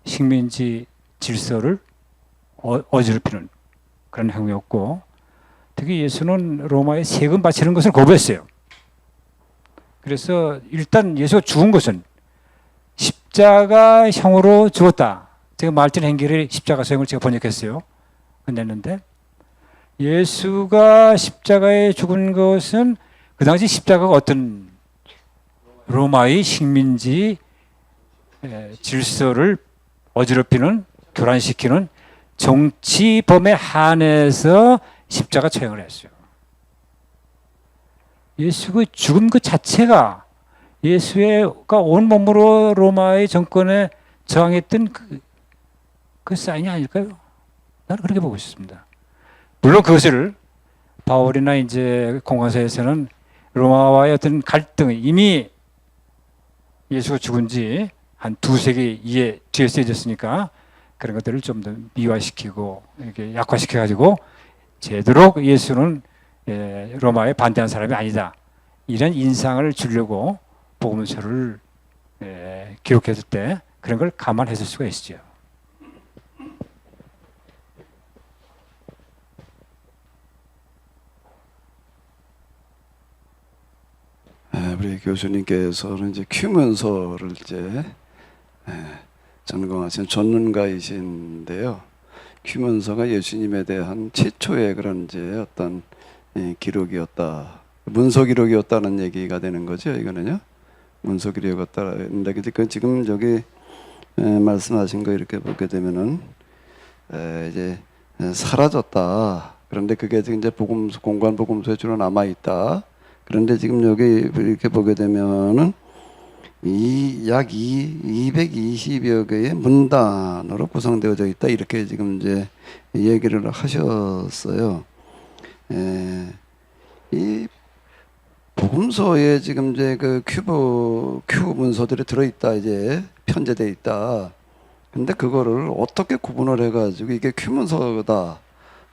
식민지 질서를 어지럽히는 그런 행위였고, 특히 예수는 로마에 세금 바치는 것을 거부했어요. 그래서 일단 예수가 죽은 것은 십자가형으로 죽었다. 제가 말진 행기를 십자가형을 제가 번역했어요. 끝냈는데, 예수가 십자가에 죽은 것은 그 당시 십자가가 어떤 로마의 식민지 질서를 어지럽히는, 교란시키는 정치범에 한해서 십자가 처형을 했어요. 예수의 죽음 그 자체가 예수가 온 몸으로 로마의 정권에 저항했던 그 사인이 아닐까요? 나는 그렇게 보고 있습니다. 물론 그것을 바울이나 이제 공간사에서는 로마와의 어떤 갈등이 이미 예수가 죽은 지 한 두세 개 이해 뒤에 쓰여졌으니까 그런 것들을 좀 더 미화시키고 이렇게 약화시켜가지고 제대로 예수는 로마에 반대한 사람이 아니다, 이런 인상을 주려고 복음서를 기록했을 때 그런 걸 감안했을 수가 있죠. 우리 교수님께서는 이제 큐문서를 이제 전공하신 전문가이신데요. 큐문서가 예수님에 대한 최초의 그런 이제 어떤 기록이었다, 문서 기록이었다는 얘기가 되는 거죠. 이거는요, 문서 기록이었다는데, 그 지금 저기 말씀하신 거 이렇게 보게 되면은 이제 사라졌다. 그런데 그게 이제 복음서, 공관 복음서에 주로 남아 있다. 그런데 지금 여기 이렇게 보게 되면은 약 220여 개의 문단으로 구성되어져 있다, 이렇게 지금 이제 얘기를 하셨어요. 이 복음서에 지금 이제 그 큐 문서들이 들어있다, 이제 편제돼 있다. 근데 그거를 어떻게 구분을 해가지고 이게 큐 문서다라고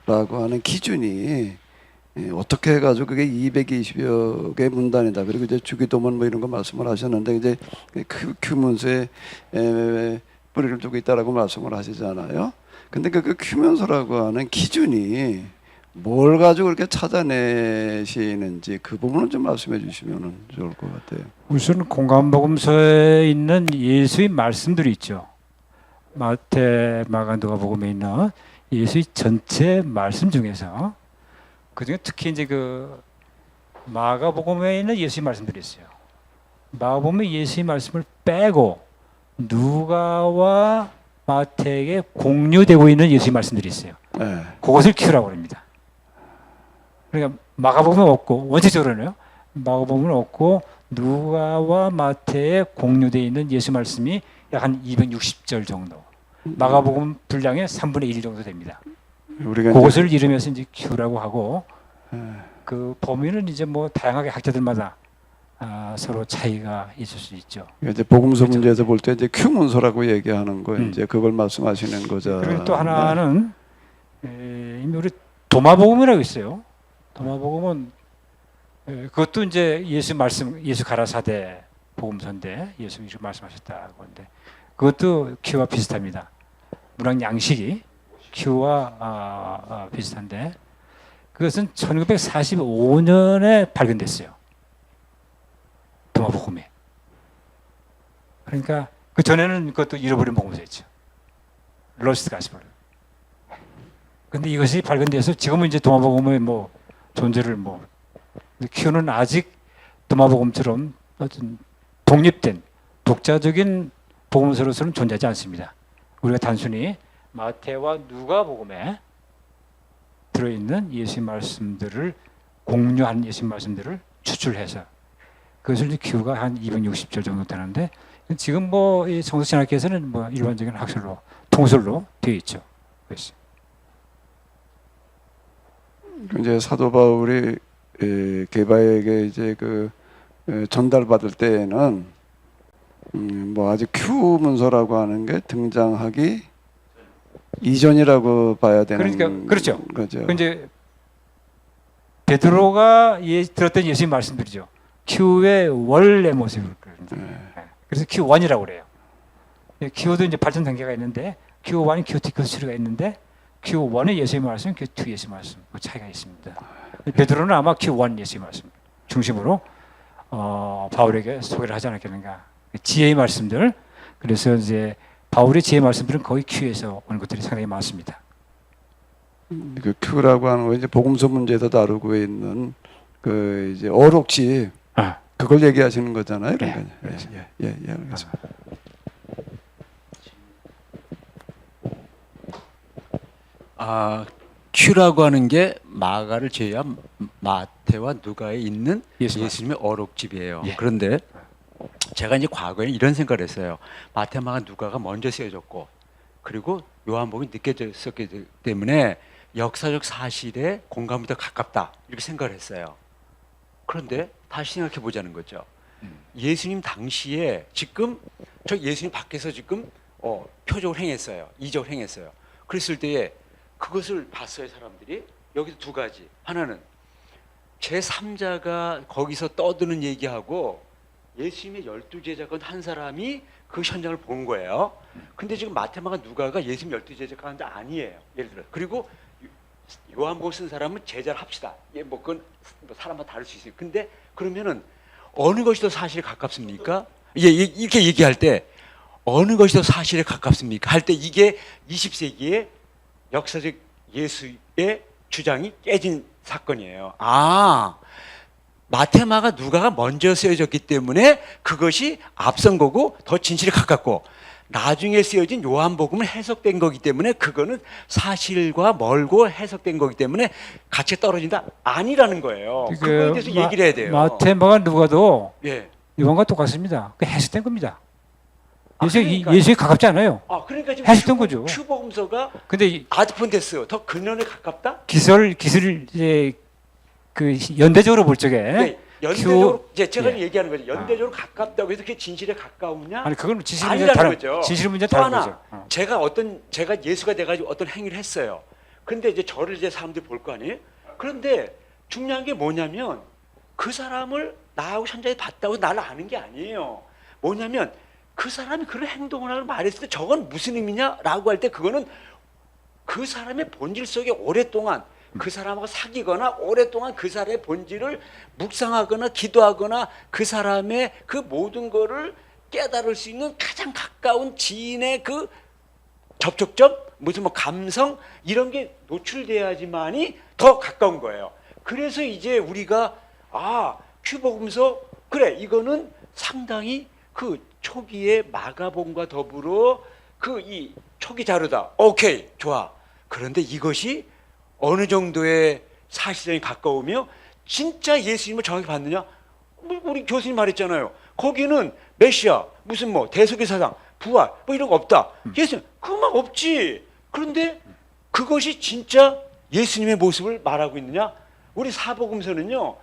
하는 기준이 어떻게 해가지고 그게 220여 개의 문단이다. 그리고 이제 주기도문 뭐 이런 거 말씀을 하셨는데, 이제 큐 문서에 뿌리를 두고 있다라고 말씀을 하시잖아요. 근데 그 큐면서라고 하는 기준이 뭘 가지고 그렇게 찾아내시는지 그 부분을 좀 말씀해 주시면 좋을 것 같아요. 우선 공감복음서에 있는 예수의 말씀들이 있죠. 마태, 마가, 누가복음에 있는 예수의 전체 말씀 중에서 그중에 특히 이제 그 마가복음에 있는 예수의 말씀들이 있어요. 마가복음에 예수의 말씀을 빼고 누가와 마태에게 공유되고 있는 예수의 말씀들이 있어요. 네. 그것을 큐라고 합니다. 그러니까 마가복음은 없고 원칙적으로는요. 마가복음은 없고 누가와 마태에 공유되어 있는 예수 말씀이 약 한 260절 정도. 마가복음 분량의 3분의 1 정도 됩니다. 우리가 그것을 이름해서 이제 큐라고 하고 네. 그 범위는 이제 뭐 다양하게 학자들마다 서로 차이가 있을 수 있죠. 이제 복음서 그렇죠. 문제에서 볼 때 이제 큐문서라고 얘기하는 거 음. 이제 그걸 말씀하시는 거죠. 그리고 또 하나는 이미 우리 도마복음이라고 있어요. 도마복음은 그것도 이제 예수 말씀, 예수 가라사대 복음서인데 예수 이렇게 말씀하셨다고 하는데 그것도 큐와 비슷합니다. 문학 양식이 큐와 비슷한데 그것은 1945년에 발견됐어요. 도마복음이. 그러니까 그 전에는 그것도 잃어버린 복음서였죠. 로스트 가스펠. 근데 이것이 발견돼서 지금은 이제 도마복음의 뭐 존재를 뭐 큐는 아직 도마복음처럼 어떤 독립된 독자적인 복음서로서는 존재하지 않습니다. 우리가 단순히 마태와 누가복음에 들어있는 예수의 말씀들을 공유한 예수의 말씀들을 추출해서 그것을 이제 큐가 한 260절 정도 되는데 지금 뭐 이 성서신학계에서는 뭐 일반적인 학설로 통설로 되어 있죠. 그래서. 이제 사도 바울이 게바에게 이제 그 전달받을 때에는 뭐 아직 큐 문서라고 하는 게 등장하기 이전이라고 봐야 되는 그러니까 그렇죠. 거죠. 그 이제 베드로가 들었던 예수의 말씀들이죠. 큐의 원래 모습을 그래서 Q1이라고 그래요. Q도 이제 발전 단계가 있는데 Q1, Q2, Q3가 있는데 Q1의 예수의 말씀, Q2 예수의 말씀 그 차이가 있습니다. 베드로는 아마 Q1 예수의 말씀 중심으로 바울에게 소개를 하지 않았겠는가. 지혜의 말씀들. 그래서 이제 바울의 지혜의 말씀들은 거의 Q에서 오는 것들이 상당히 많습니다. 그 큐라고 하는 거 이제 복음서 문제에서 다루고 있는 그 이제 어록지 그걸 얘기하시는 거잖아요. 그러니까. 예, 알겠습니다. 큐라고 하는 게 마가를 제외한 마태와 누가에 있는 예수님의 어록집이에요. 예. 그런데 제가 이제 과거에 이런 생각을 했어요. 마태, 마가, 누가가 먼저 쓰여졌고 그리고 요한복음이 늦게 썼기 때문에 역사적 사실에 공감이 더 가깝다 이렇게 생각을 했어요. 그런데 다시 생각해 보자는 거죠. 예수님 당시에 지금 저 예수님 밖에서 지금 표적을 행했어요. 이적을 행했어요. 그랬을 때에 그것을 봤어요, 사람들이. 여기서 두 가지. 하나는 제3자가 거기서 떠드는 얘기하고 예수님의 12제자건 한 사람이 그 현장을 본 거예요. 근데 지금 마태마가 누가가 예수님 12제자 가운데 아니에요. 예를 들어. 그리고 요한복음 쓴 사람은 제자를 합시다. 뭐 그건 사람마다 다를 수 있어요. 근데 그러면은 어느 것이 더 사실에 가깝습니까? 이렇게 얘기할 때 어느 것이 더 사실에 가깝습니까? 할 때 이게 20세기에 역사적 예수의 주장이 깨진 사건이에요. 마테마가 누가가 먼저 쓰여졌기 때문에 그것이 앞선 거고 더 진실에 가깝고 나중에 쓰여진 요한복음은 해석된 거기 때문에 그거는 사실과 멀고 해석된 거기 때문에 가치가 떨어진다? 아니라는 거예요. 그거에 대해서 얘기를 해야 돼요. 마태, 마가, 누가도 예. 요한과 똑같습니다. 그 해석된 겁니다. 그러니까. 예수에 가깝지 않아요. 그러니까 지금 해석된 거죠. 큐복음서가 근데 아드폰테스 더 근원에 가깝다? 기술 이제 그 연대적으로 볼 적에 네, 연대적으로 제가 예. 얘기하는 거죠. 연대적으로 가깝다고 해서 그게 진실에 가까우냐? 아니 그건 진실 문제 아니라는 다른 거죠. 진실 문제 또 다른 하나, 거죠. 제가 예수가 돼가지고 어떤 행위를 했어요. 근데 이제 저를 이제 사람들이 볼 거 아니에요? 그런데 중요한 게 뭐냐면 그 사람을 나하고 현장에 봤다고 나를 아는 게 아니에요. 뭐냐면 그 사람이 그런 행동을 하고 말했을 때 저건 무슨 의미냐라고 할 때 그거는 그 사람의 본질 속에 오랫동안 그 사람하고 사귀거나 오랫동안 그 사람의 본질을 묵상하거나 기도하거나 그 사람의 그 모든 거를 깨달을 수 있는 가장 가까운 지인의 그 접촉점, 무슨 뭐 감성 이런 게 노출돼야지만이 더 가까운 거예요. 그래서 이제 우리가 큐복음서 그래 이거는 상당히 그 초기의 마가복음과 더불어 그 이 초기 자료다. 오케이 좋아. 그런데 이것이 어느 정도의 사실성이 가까우며 진짜 예수님을 정확히 봤느냐? 우리 교수님 말했잖아요. 거기는 메시아 무슨 뭐 대속의 사상 부활 뭐 이런 거 없다. 예수님 그만 없지. 그런데 그것이 진짜 예수님의 모습을 말하고 있느냐? 우리 사복음서는요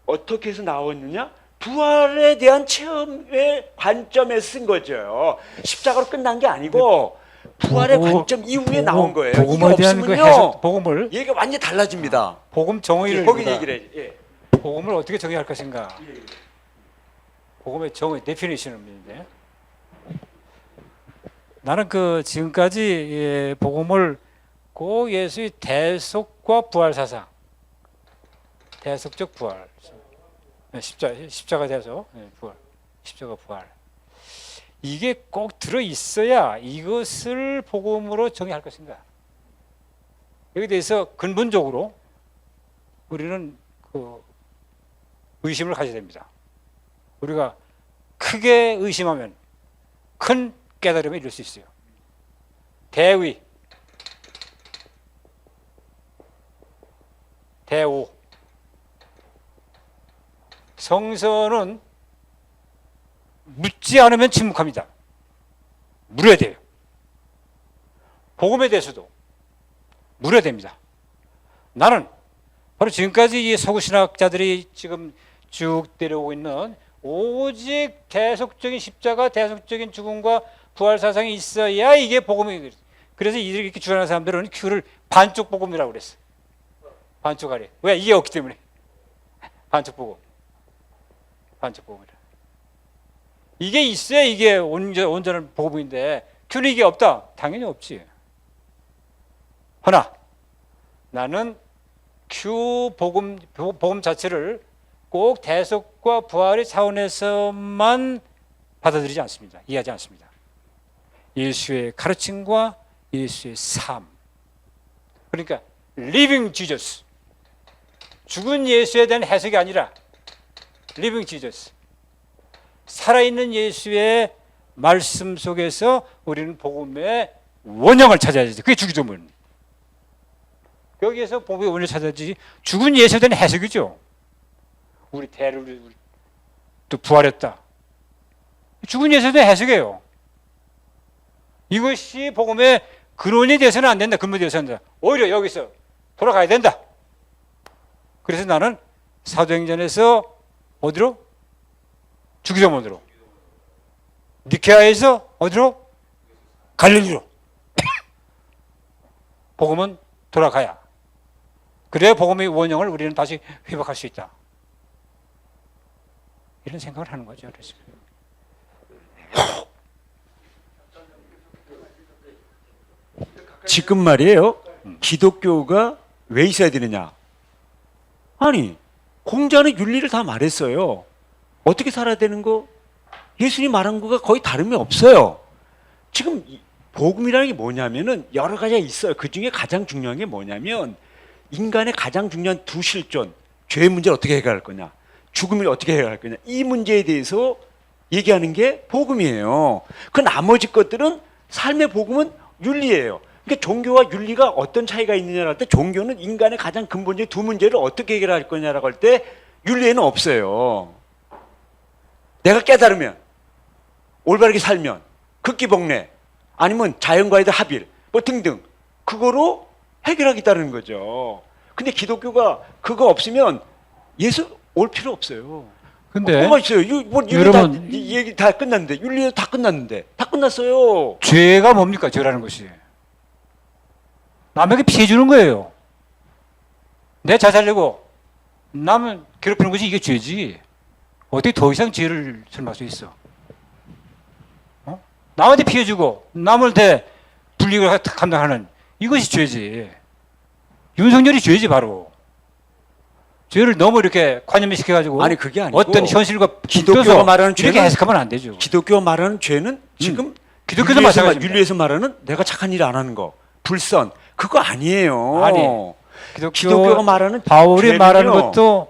어떻게 해서 나왔느냐? 부활에 대한 체험의 관점에 쓴 거죠. 십자가로 끝난 게 아니고 부활의 관점 이후에 나온 거예요. 복음에 대한 그 해석, 복음을 얘기가 완전히 달라집니다. 복음 정의를 거기 우리가 얘기를 해. 예. 복음을 어떻게 정의할 것인가? 복음의 정의, 데피니션을 믿는데 나는 그 지금까지 복음을 꼭 예수의 대속과 부활 사상, 대속적 부활, 십자가 대속, 부활, 십자가 부활 이게 꼭 들어 있어야 이것을 복음으로 정의할 것인가? 여기에 대해서 근본적으로 우리는 그 의심을 가져야 됩니다. 우리가 크게 의심하면 큰 깨달음에 이룰 수 있어요. 대의, 대오. 성서는 묻지 않으면 침묵합니다. 물어야 돼요. 복음에 대해서도 물어야 됩니다. 나는 바로 지금까지 이 서구신학자들이 지금 쭉 내려오고 있는 오직 대속적인 십자가, 대속적인 죽음과 부활 사상이 있어야 이게 복음이. 그래서 이렇게 주장하는 사람들은 큐를 반쪽 복음이라고 그랬어. 반쪽 아래. 왜? 이게 없기 때문에. 반쪽 복음. 반쪽 복음이라. 이게 있어야 이게 온전한 복음인데 큐는 이게 없다? 당연히 없지. 허나 나는 큐 복음 자체를 꼭 대속과 부활의 차원에서만 받아들이지 않습니다. 이해하지 않습니다. 예수의 가르침과 예수의 삶. 그러니까 living Jesus. 죽은 예수에 대한 해석이 아니라 living Jesus. 살아있는 예수의 말씀 속에서 우리는 복음의 원형을 찾아야지. 그게 주기도문. 여기에서 복음의 원형을 찾아야지. 죽은 예수에 대한 해석이죠. 우리 대를 또 부활했다. 죽은 예수에 대한 해석이에요. 이것이 복음의 근원이 돼서는 안 된다. 근본이 돼서는 안 된다. 오히려 여기서 돌아가야 된다. 그래서 나는 사도행전에서 어디로? 주기도문으로. 니케아에서 어디로? 갈릴리로. 복음은 돌아가야. 그래야 복음의 원형을 우리는 다시 회복할 수 있다. 이런 생각을 하는 거죠. 그래서. 지금 말이에요. 기독교가 왜 있어야 되느냐? 아니, 공자는 윤리를 다 말했어요. 어떻게 살아야 되는 거? 예수님이 말한 거가 거의 다름이 없어요. 지금 복음이라는 게 뭐냐면은 여러 가지가 있어요. 그 중에 가장 중요한 게 뭐냐면 인간의 가장 중요한 두 실존, 죄의 문제를 어떻게 해결할 거냐, 죽음을 어떻게 해결할 거냐, 이 문제에 대해서 얘기하는 게 복음이에요. 그 나머지 것들은 삶의 복음은 윤리예요. 그러니까 종교와 윤리가 어떤 차이가 있느냐라고 할 때 종교는 인간의 가장 근본적인 두 문제를 어떻게 해결할 거냐라고 할 때 윤리에는 없어요. 내가 깨달으면, 올바르게 살면, 극기복례, 아니면 자연과의 합일, 뭐 등등 그거로 해결하겠다는 거죠. 근데 기독교가 그거 없으면 예수 올 필요 없어요. 근데 뭐가 있어요? 윤리 여러분, 다, 얘기 다 끝났는데, 윤리 다 끝났는데, 다 끝났어요. 죄가 뭡니까? 죄라는 것이. 남에게 피해 주는 거예요. 내 자살내고 남은 괴롭히는 것이 이게 죄지. 어떻게 더 이상 죄를 설명할 수 있어? 남한테 피해 주고 남한테 불이익을 감당하는 이것이 죄지. 윤석열이 죄지 바로. 죄를 너무 이렇게 관념을 시켜가지고 아니 그게 아니고 어떤 현실과 기독교가 붙여서 말하는 이렇게 죄는 해석하면 안 되죠. 기독교가 말하는 죄는 지금 기독교도 마찬가지입니다. 윤리에서 말하는 내가 착한 일 안 하는 거, 불선 그거 아니에요. 아니, 기독교가 말하는 바울이 죄는요, 말하는 것도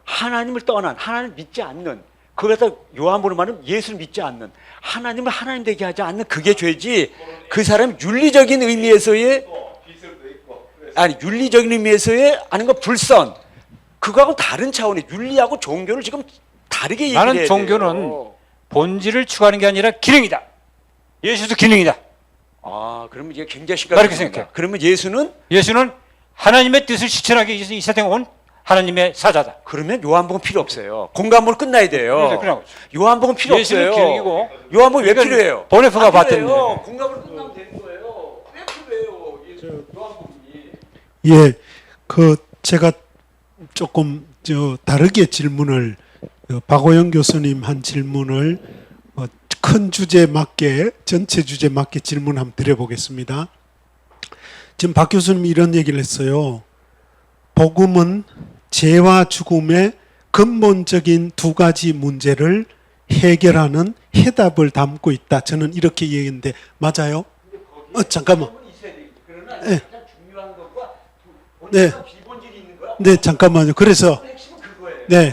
하나님을 떠난 하나님을 믿지 않는 그거다 요한복음 말하면 예수를 믿지 않는 하나님을 하나님 되게 하지 않는 그게 죄지. 그 사람 윤리적인 의미에서의 아니 윤리적인 의미에서의 아닌 거 불선 그거하고 다른 차원의 윤리하고 종교를 지금 다르게 얘기를 나는 해야 종교는 돼요. 본질을 추구하는 게 아니라 기능이다. 예수도 기능이다. 아 그러면 이게 굉장히 나 심각한 이렇게 생각해. 그러면 예수는 하나님의 뜻을 실천하기 위해서 이 세상에 온 하나님의 사자다. 그러면 요한복음 필요 없어요. 공간으로 끝나야 돼요. 그래서 요한복음 필요 예수는 없어요. 기능이고 요한복음 왜 이건 필요해요? 보네프가 안 봤던데. 필요해요. 공간으로 끝나면 되는 거예요. 왜 필요해요? 요한복음이. 예, 그 제가 조금 다르게 질문을 박오영 교수님 한 질문을 큰 주제 맞게 전체 주제 맞게 질문 한번 드려보겠습니다. 지금 박 교수님이 이런 얘기를 했어요. 복음은 죄와 죽음의 근본적인 두 가지 문제를 해결하는 해답을 담고 있다. 저는 이렇게 얘기했는데 맞아요? 잠깐만. 네. 네. 네, 잠깐만요. 그래서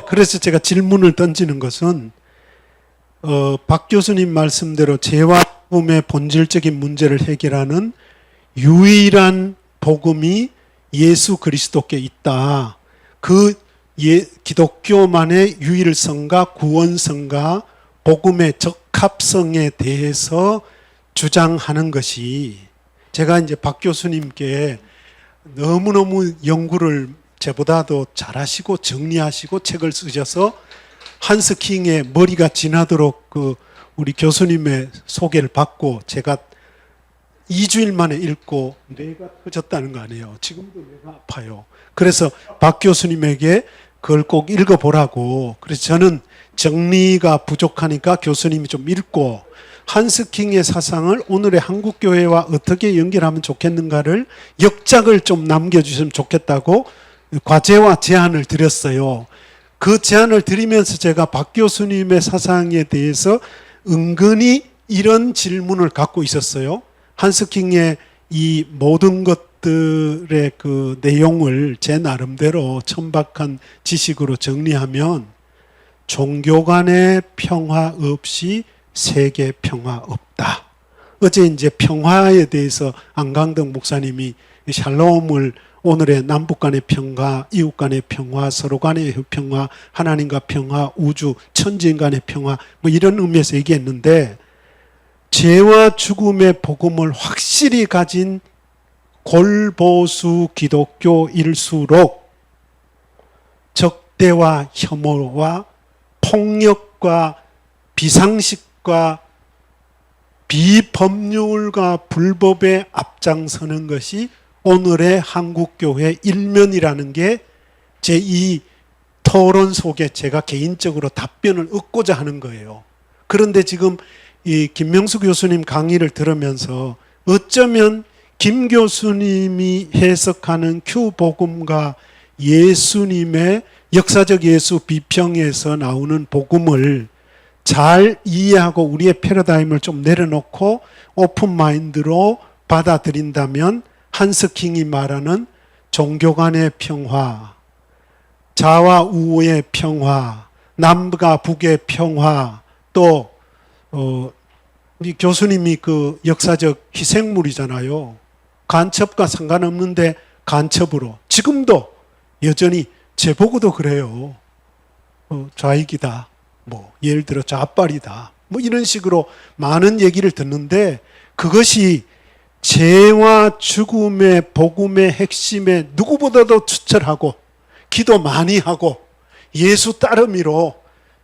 그래서 제가 질문을 던지는 것은 박 교수님 말씀대로 죄와 죽음의 본질적인 문제를 해결하는 유일한 복음이 예수 그리스도께 있다. 그 기독교만의 유일성과 구원성과 복음의 적합성에 대해서 주장하는 것이 제가 이제 박 교수님께 너무너무 연구를 저보다도 잘하시고 정리하시고 책을 쓰셔서 한스 킹의 머리가 지나도록 우리 교수님의 소개를 받고 제가 2주일 만에 읽고 뇌가 터졌다는 거 아니에요. 지금도 뇌가 아파요. 그래서 박 교수님에게 그걸 꼭 읽어보라고. 그래서 저는 정리가 부족하니까 교수님이 좀 읽고 한스 킹의 사상을 오늘의 한국교회와 어떻게 연결하면 좋겠는가를 역작을 좀 남겨주시면 좋겠다고 과제와 제안을 드렸어요. 그 제안을 드리면서 제가 박 교수님의 사상에 대해서 은근히 이런 질문을 갖고 있었어요. 한스킹의 이 모든 것들의 그 내용을 제 나름대로 천박한 지식으로 정리하면 종교 간의 평화 없이 세계 평화 없다. 어제 이제 평화에 대해서 안강덕 목사님이 샬롬을 오늘의 남북 간의 평화, 이웃 간의 평화, 서로 간의 평화, 하나님과 평화, 우주, 천지인 간의 평화 뭐 이런 의미에서 얘기했는데 죄와 죽음의 복음을 확실히 가진 골보수 기독교일수록 적대와 혐오와 폭력과 비상식과 비법률과 불법에 앞장서는 것이 오늘의 한국교회 일면이라는 게 제 이 토론 속에 제가 개인적으로 답변을 얻고자 하는 거예요. 그런데 지금 이 김명수 교수님 강의를 들으면서 어쩌면 김 교수님이 해석하는 큐복음과 예수님의 역사적 예수 비평에서 나오는 복음을 잘 이해하고 우리의 패러다임을 좀 내려놓고 오픈 마인드로 받아들인다면 한스킹이 말하는 종교 간의 평화, 자와 우의 평화, 남과 북의 평화, 또 우리 교수님이 그 역사적 희생물이잖아요. 간첩과 상관없는데 간첩으로 지금도 여전히 제보고도 그래요. 좌익이다. 뭐 예를 들어 좌빨이다. 뭐 이런 식으로 많은 얘기를 듣는데 그것이 죄와 죽음의 복음의 핵심에 누구보다도 투철하고 기도 많이 하고 예수 따르미로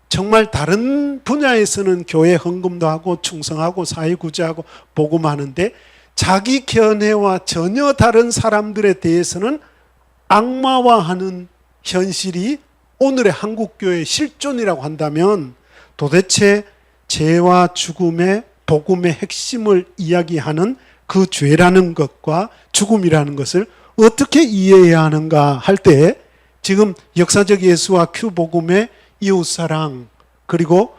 정말 다른 분야에서는 교회 헌금도 하고 충성하고 사회구제하고 복음하는데 자기 견해와 전혀 다른 사람들에 대해서는 악마화하는 현실이 오늘의 한국교회의 실존이라고 한다면 도대체 죄와 죽음의 복음의 핵심을 이야기하는 그 죄라는 것과 죽음이라는 것을 어떻게 이해해야 하는가 할 때 지금 역사적 예수와 큐 복음의 이웃사랑 그리고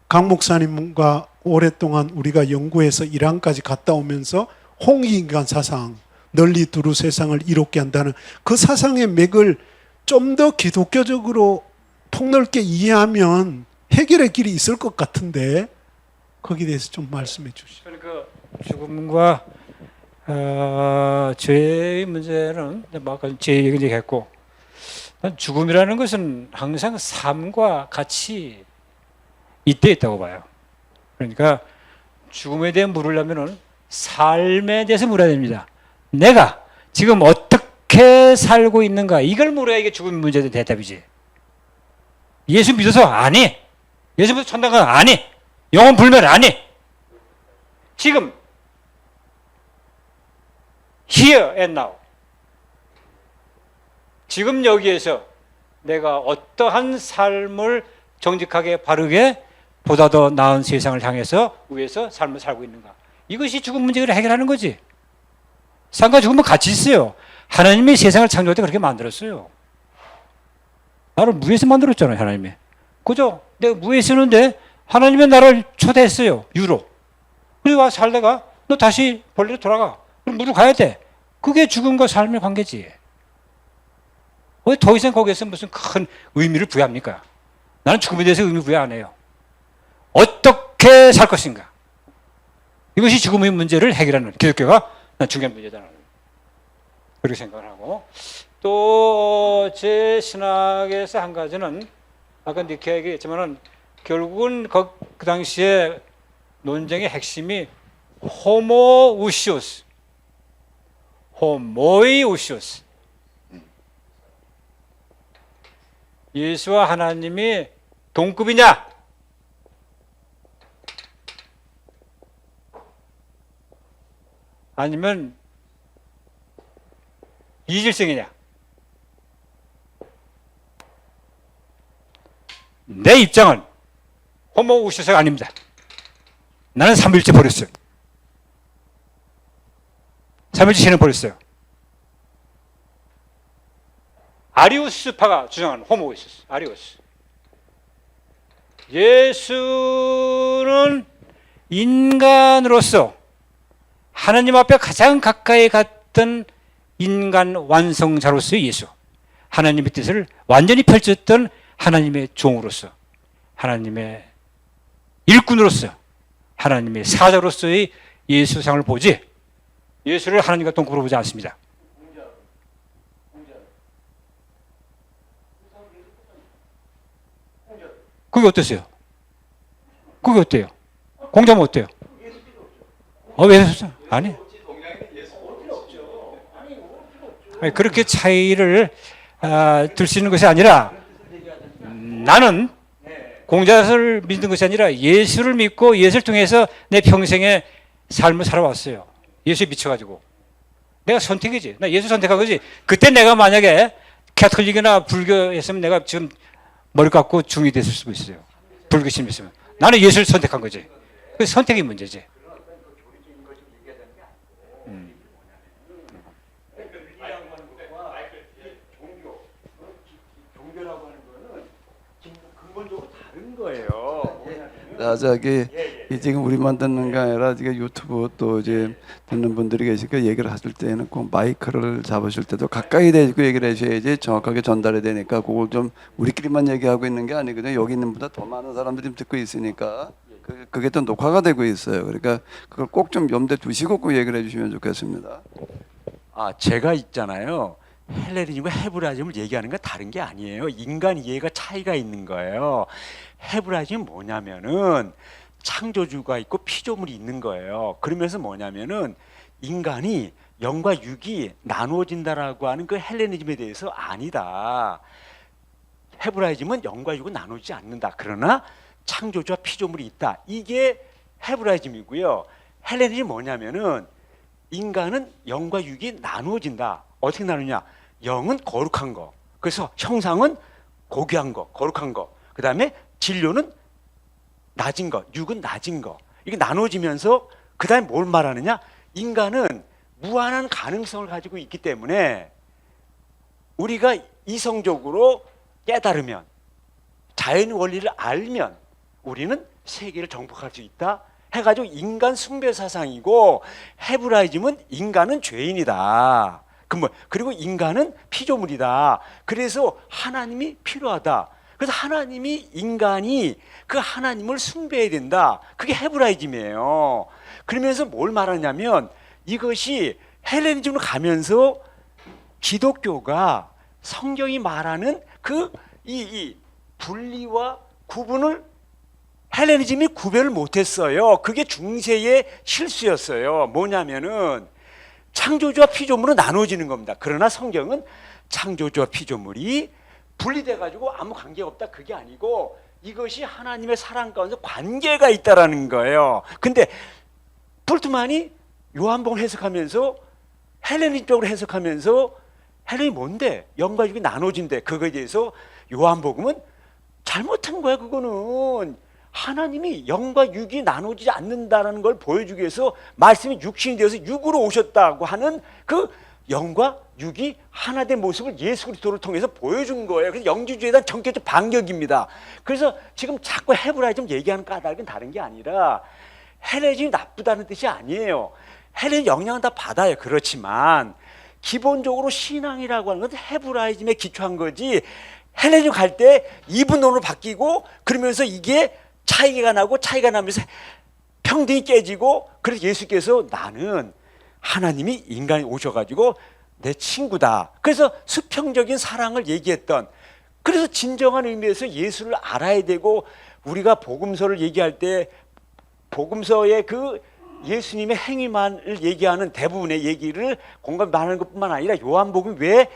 강 목사님과 오랫동안 우리가 연구해서 이란까지 갔다 오면서 홍익인간 사상 널리 두루 세상을 이롭게 한다는 그 사상의 맥을 좀 더 기독교적으로 폭넓게 이해하면 해결의 길이 있을 것 같은데 거기에 대해서 좀 말씀해 주시죠. 그러니까 죽음과 죄의 문제는 아까 죄 얘기했고 죽음이라는 것은 항상 삶과 같이 이때 있다고 봐요. 그러니까 죽음에 대해 물으려면은 삶에 대해서 물어야 됩니다. 내가 지금 어떻게 살고 있는가 이걸 물어야 이게 죽음 문제에 대한 대답이지. 예수 믿어서 아니. 예수 믿어서 천당 가 아니. 영원 불멸 아니. 지금 here and now. 지금 여기에서 내가 어떠한 삶을 정직하게 바르게 보다 더 나은 세상을 향해서 위해서 삶을 살고 있는가. 이것이 죽음 문제를 해결하는 거지. 삶과 죽음은 같이 있어요. 하나님이 세상을 창조할 때 그렇게 만들었어요. 나를 무에서 만들었잖아요, 하나님이. 그죠? 내가 무에 있었는데 하나님이 나를 초대했어요, 유로. 그리고 와서 살다가 너 다시 본래로 돌아가. 그럼 무로 가야 돼. 그게 죽음과 삶의 관계지. 왜 더 이상 거기에서 무슨 큰 의미를 부여합니까? 나는 죽음에 대해서 의미 부여 안 해요. 어떻게 살 것인가? 이것이 죽음의 문제를 해결하는 기독교가 난 중요한 문제다. 그렇게 생각을 하고 또 제 신학에서 한 가지는 아까 니케 얘기했지만은 결국은 그 당시에 논쟁의 핵심이 호모우시오스, 호모이우시오스. 예수와 하나님이 동급이냐? 아니면 이질성이냐? 내 입장은 호모우시오스가 아닙니다. 나는 삼일째 버렸어요. 삼일째 신을 버렸어요. 아리우스파가 주장하는 호모우시오스, 아리우스. 예수는 인간으로서 하나님 앞에 가장 가까이 갔던 인간 완성자로서의 예수. 하나님의 뜻을 완전히 펼쳤던 하나님의 종으로서, 하나님의 일꾼으로서, 하나님의 사자로서의 예수상을 보지 예수를 하나님과 동급으로 보지 않습니다. 그게 어떠세요? 그게 어때요? 공자면 어때요? 왜 아니? 아니, 그렇게 차이를 들 수 있는 것이 아니라 나는 공자를 믿는 것이 아니라 예수를 믿고 예수를 통해서 내 평생의 삶을 살아왔어요. 예수에 미쳐가지고. 내가 선택이지. 나 예수 선택한 거지. 그때 내가 만약에 캐톨릭이나 불교였으면 내가 지금 머리 깎고 중이 됐을 수도 있어요. 불교심이었으면. 나는 예수를 선택한 거지. 그 선택이 문제지. 저기 지금 우리만 듣는 게 아니라 지금 유튜브 또 이제 듣는 분들이 계시니까 얘기를 하실 때는 꼭 마이크를 잡으실 때도 가까이 대고 얘기를 하셔야지 정확하게 전달이 되니까 그걸 좀 우리끼리만 얘기하고 있는 게 아니거든요. 여기 있는 분보다 더 많은 사람들이 듣고 있으니까 그게 또 녹화가 되고 있어요. 그러니까 그걸 꼭 좀 염두에 두시고 그 얘기를 해주시면 좋겠습니다. 제가 있잖아요. 헬레니즘과 헤브라이즘을 얘기하는 건 다른 게 아니에요. 인간 이해가 차이가 있는 거예요. 헤브라이즘은 뭐냐면은 창조주가 있고 피조물이 있는 거예요. 그러면서 뭐냐면은 인간이 영과 육이 나누어진다라고 하는 그 헬레니즘에 대해서 아니다. 헤브라이즘은 영과 육은 나누지 않는다. 그러나 창조주와 피조물이 있다. 이게 헤브라이즘이고요. 헬레니즘이 뭐냐면은 인간은 영과 육이 나누어진다. 어떻게 나누냐? 영은 거룩한 거. 그래서 형상은 고귀한 거, 거룩한 거. 그 다음에 진료는 낮은 거, 육은 낮은 거. 이게 나눠지면서 그다음에 뭘 말하느냐? 인간은 무한한 가능성을 가지고 있기 때문에 우리가 이성적으로 깨달으면, 자연 원리를 알면 우리는 세계를 정복할 수 있다 해가지고 인간 숭배 사상이고, 헤브라이즘은 인간은 죄인이다. 그리고 인간은 피조물이다. 그래서 하나님이 필요하다. 그래서 인간이 그 하나님을 숭배해야 된다. 그게 헤브라이즘이에요. 그러면서 뭘 말하냐면, 이것이 헬레니즘으로 가면서 기독교가 성경이 말하는 이 분리와 구분을 헬레니즘이 구별을 못했어요. 그게 중세의 실수였어요. 뭐냐면은 창조주와 피조물은 나눠지는 겁니다. 그러나 성경은 창조주와 피조물이 분리돼 가지고 아무 관계가 없다, 그게 아니고 이것이 하나님의 사랑 가운데 관계가 있다라는 거예요. 근데 볼트만이 요한복음을 해석하면서 헬레니즘적으로 해석하면서, 헬레니 뭔데? 영과 육이 나눠진대. 그거에 대해서 요한복음은 잘못한 거야. 그거는 하나님이 영과 육이 나눠지지 않는다라는 걸 보여주기 위해서 말씀이 육신이 되어서 육으로 오셨다고 하는 그 영과 육이 하나 된 모습을 예수 그리스도를 통해서 보여준 거예요. 그래서 영지주의에 대한 전격적 반격입니다. 그래서 지금 자꾸 헤브라이즘 얘기하는 까닭은 다른 게 아니라 헬레니즘이 나쁘다는 뜻이 아니에요. 헬레니즘 영향은 다 받아요. 그렇지만 기본적으로 신앙이라고 하는 건 헤브라이즘에 기초한 거지, 헬레니즘 갈 때 이분론으로 바뀌고 그러면서 이게 차이가 나면서 평등이 깨지고, 그래서 예수께서 나는 하나님이 인간이 오셔가지고 내 친구다. 그래서 수평적인 사랑을 얘기했던, 그래서 진정한 의미에서 예수를 알아야 되고, 우리가 복음서를 얘기할 때 복음서의 그 예수님의 행위만을 얘기하는 대부분의 얘기를 공감하는 것뿐만 아니라, 요한복음 왜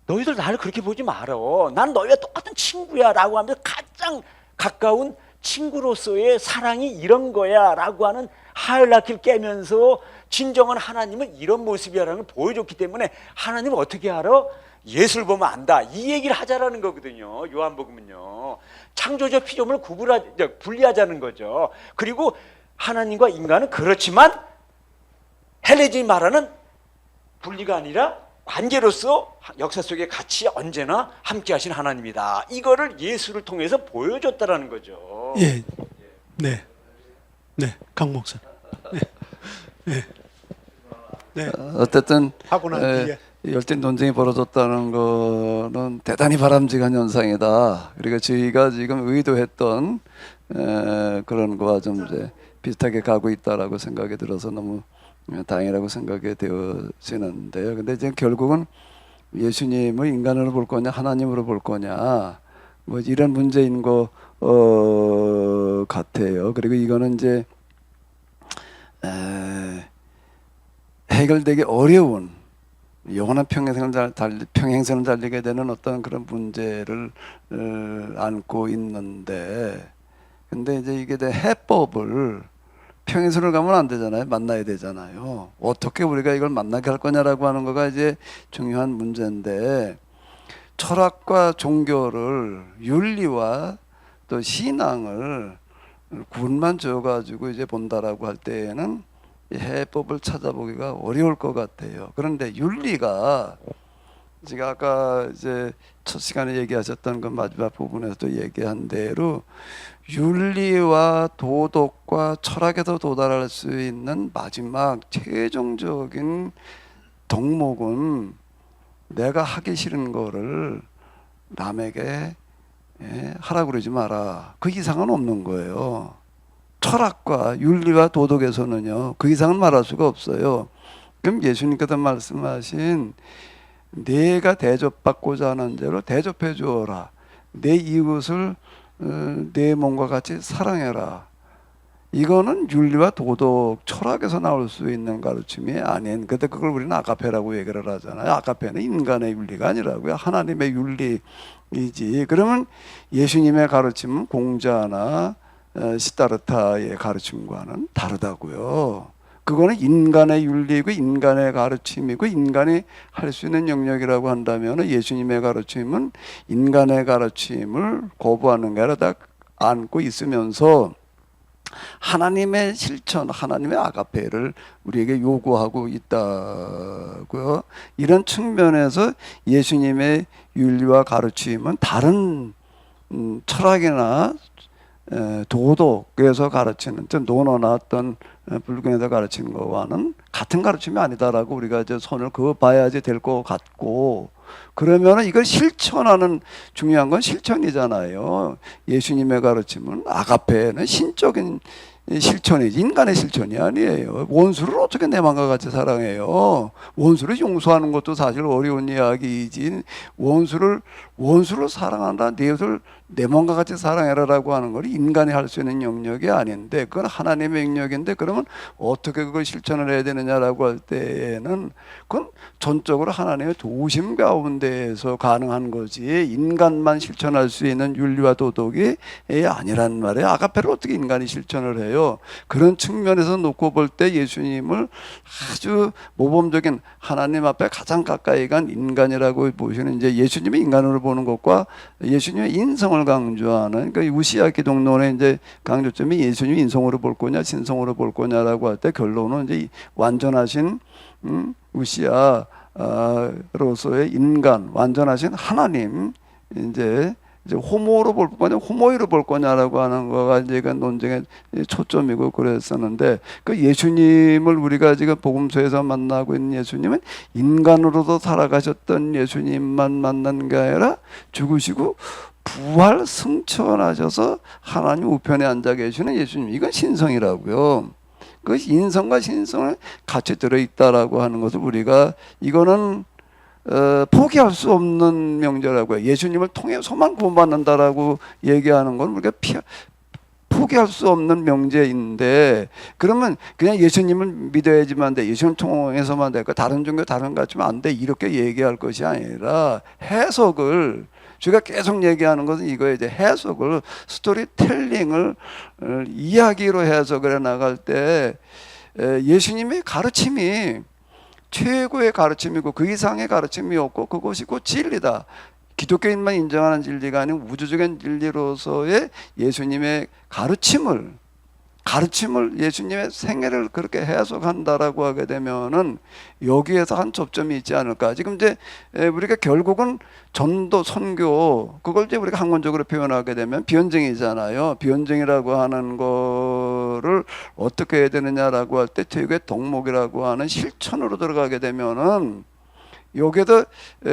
너희들 나를 그렇게 보지 말어, 난 너희와 똑같은 친구야 라고 하면서 가장 가까운 친구로서의 사랑이 이런 거야 라고 하는 하이라키를 깨면서 진정한 하나님은 이런 모습이라는 걸 보여줬기 때문에, 하나님은 어떻게 알아? 예수를 보면 안다. 이 얘기를 하자라는 거거든요. 요한복음은요, 창조주와 피조물을 분리하자는 거죠. 그리고 하나님과 인간은 그렇지만 헬레니즘이 말하는 분리가 아니라 관계로서 역사 속에 같이 언제나 함께 하신 하나님이다. 이거를 예수를 통해서 보여줬다라는 거죠. 예, 네, 네, 강 목사. 네, 네, 네. 어쨌든 하고 난 뒤에 열띤 논쟁이 벌어졌다는 거는 대단히 바람직한 현상이다. 그리고 저희가 지금 의도했던 그런 거와 좀 이제 비슷하게 가고 있다라고 생각이 들어서 너무 다행이라고 생각이 되어지는데요. 근데 이제 결국은 예수님을 인간으로 볼 거냐 하나님으로 볼 거냐 뭐 이런 문제인 거 같아요. 그리고 이거는 이제 해결되기 어려운 영원한 평행선을 달리게 되는 어떤 그런 문제를 안고 있는데, 근데 이제 이게 해법을 평행선을 가면 안 되잖아요. 만나야 되잖아요. 어떻게 우리가 이걸 만나게 할 거냐라고 하는 거가 이제 중요한 문제인데, 철학과 종교를, 윤리와 또 신앙을 구분만 지어가지고 이제 본다라고 할 때에는 해법을 찾아보기가 어려울 것 같아요. 그런데 윤리가, 제가 아까 이제 첫 시간에 얘기하셨던 그 마지막 부분에서도 얘기한 대로 윤리와 도덕과 철학에서 도달할 수 있는 마지막 최종적인 덕목은 내가 하기 싫은 거를 남에게 하라고 그러지 마라. 그 이상은 없는 거예요. 철학과 윤리와 도덕에서는요, 그 이상은 말할 수가 없어요. 그럼 예수님께서 말씀하신 내가 대접받고자 하는 대로 대접해 주어라. 내 이웃을 내 몸과 같이 사랑해라. 이거는 윤리와 도덕, 철학에서 나올 수 있는 가르침이 아닌, 근데 그걸 우리는 아가페라고 얘기를 하잖아요. 아가페는 인간의 윤리가 아니라고요. 하나님의 윤리이지. 그러면 예수님의 가르침은 공자나 시다르타의 가르침과는 다르다고요. 그거는 인간의 윤리고 인간의 가르침이고 인간이 할 수 있는 영역이라고 한다면, 예수님의 가르침은 인간의 가르침을 거부하는 게 아니라 다 안고 있으면서 하나님의 실천, 하나님의 아가페를 우리에게 요구하고 있다고요. 이런 측면에서 예수님의 윤리와 가르침은 다른 철학이나 도덕에서 가르치는 논어나 어떤 불교에서 가르치는 것과는 같은 가르침이 아니다라고 우리가 이제 손을 그어봐야지 될 것 같고, 그러면 이걸 실천하는, 중요한 건 실천이잖아요. 예수님의 가르침은 아가페는 신적인 실천이지 인간의 실천이 아니에요. 원수를 어떻게 내 맘과 같이 사랑해요? 원수를 용서하는 것도 사실 어려운 이야기이지, 원수를 사랑한다, 내 것을 내 맘과 같이 사랑해라라고 하는 걸 인간이 할 수 있는 영역이 아닌데, 그건 하나님의 영역인데, 그러면 어떻게 그걸 실천을 해야 되느냐라고 할 때에는 그건 전적으로 하나님의 도우심 가운데에서 가능한 거지, 인간만 실천할 수 있는 윤리와 도덕이 아니란 말이에요. 아가페를 어떻게 인간이 실천을 해요? 그런 측면에서 놓고 볼 때 예수님을 아주 모범적인, 하나님 앞에 가장 가까이 간 인간이라고 보시는, 이제 예수님의 인간으로 보는 것과 예수님의 인성을 강조하는, 그러니까 우시아 기독론의 이제 강조점이 예수님이 인성으로 볼 거냐 신성으로 볼 거냐라고 할 때 결론은 이제 완전하신 우시아로서의 인간, 완전하신 하나님, 이제 호모로 볼 거냐 호모이로 볼 거냐라고 하는 거가 이제 그 논쟁의 초점이고 그랬었는데, 그 예수님을 우리가 지금 복음서에서 만나고 있는 예수님은 인간으로도 살아가셨던 예수님만 만난 게 아니라 죽으시고 부활 승천하셔서 하나님 우편에 앉아 계시는 예수님, 이건 신성이라고요. 그 인성과 신성을 같이 들어있다라고 하는 것을 우리가, 이거는 포기할 수 없는 명제라고요. 예수님을 통해서만 구원받는다라고 얘기하는 건 우리가 포기할 수 없는 명제인데, 그러면 그냥 예수님을 믿어야지만 돼, 예수님 통해서만 될까, 다른 종교 다른 것 같지만 안 돼, 이렇게 얘기할 것이 아니라 해석을, 제가 계속 얘기하는 것은 이거에 이제 해석을, 스토리텔링을 이야기로 해석을 해 나갈 때 예수님의 가르침이 최고의 가르침이고 그 이상의 가르침이 없고 그것이 곧 진리다. 기독교인만 인정하는 진리가 아닌 우주적인 진리로서의 예수님의 가르침을 예수님의 생애를 그렇게 해석한다라고 하게 되면은 여기에서 한 접점이 있지 않을까. 지금 이제 우리가 결국은 전도, 선교, 그걸 이제 우리가 학문적으로 표현하게 되면 비언증이잖아요. 비언증이라고 하는 거를 어떻게 해야 되느냐라고 할 때 최고의 덕목이라고 하는 실천으로 들어가게 되면은 여기에도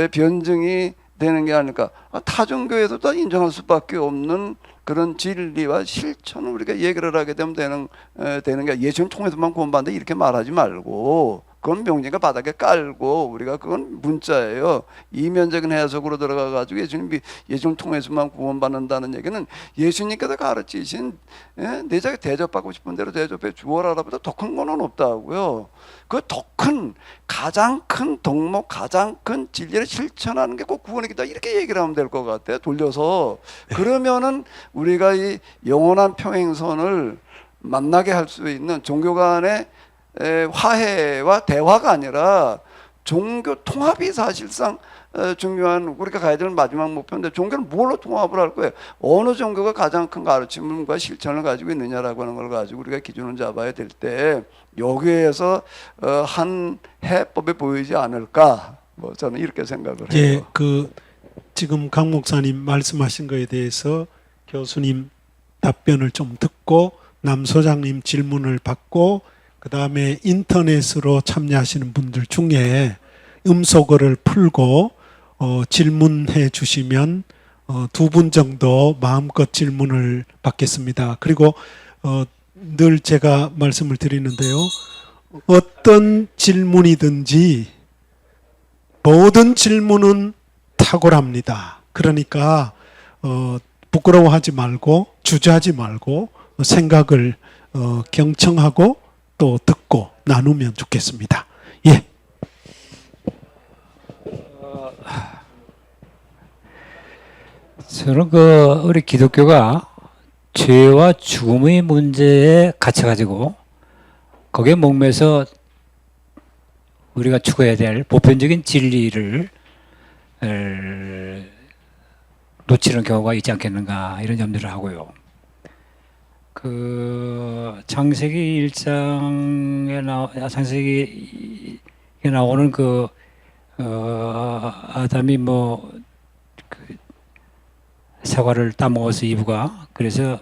비언증이 되는 게 아닐까. 타종교에서도 인정할 수밖에 없는 그런 진리와 실천을 우리가 얘기를 하게 되면 되는 게, 예수님 통해서만 구원받는다 이렇게 말하지 말고, 그건 명제가 바닥에 깔고 우리가, 그건 문자예요. 이면적인 해석으로 들어가 가지고 예수님 통해서만 구원받는다는 얘기는 예수님께서 가르치신 내 자기 대접받고 싶은 대로 대접해 주어라보다 더 큰 거는 없다고요. 그 더 큰, 가장 큰 덕목, 가장 큰 진리를 실천하는 게 꼭 구원이다, 이렇게 얘기를 하면 될 것 같아요. 돌려서. 그러면은 우리가 이 영원한 평행선을 만나게 할 수 있는 종교 간의 화해와 대화가 아니라 종교 통합이 사실상 중요한, 우리가 가야 될 마지막 목표인데, 종교는 뭘로 통합을 할 거예요? 어느 종교가 가장 큰 가르침과 실천을 가지고 있느냐라고 하는 걸 가지고 우리가 기준을 잡아야 될 때, 여기에서 한 해법이 보이지 않을까, 뭐 저는 이렇게 생각을 해요. 예, 지금 강 목사님 말씀하신 거에 대해서 교수님 답변을 좀 듣고 남 소장님 질문을 받고, 그 다음에 인터넷으로 참여하시는 분들 중에 음소거를 풀고 질문해 주시면 2분 정도 마음껏 질문을 받겠습니다. 그리고 늘 제가 말씀을 드리는데요, 어떤 질문이든지 모든 질문은 탁월합니다. 그러니까 부끄러워하지 말고, 주저하지 말고, 생각을 경청하고 또 듣고 나누면 좋겠습니다. 예. 저는 우리 기독교가 죄와 죽음의 문제에 갇혀가지고 거기에 목매서 우리가 추구해야 될 보편적인 진리를 놓치는 경우가 있지 않겠는가, 이런 염려를 하고요. 그 창세기 1장에 창세기에 나오는 그 아담이 그 사과를 따먹어서 이브가 그래서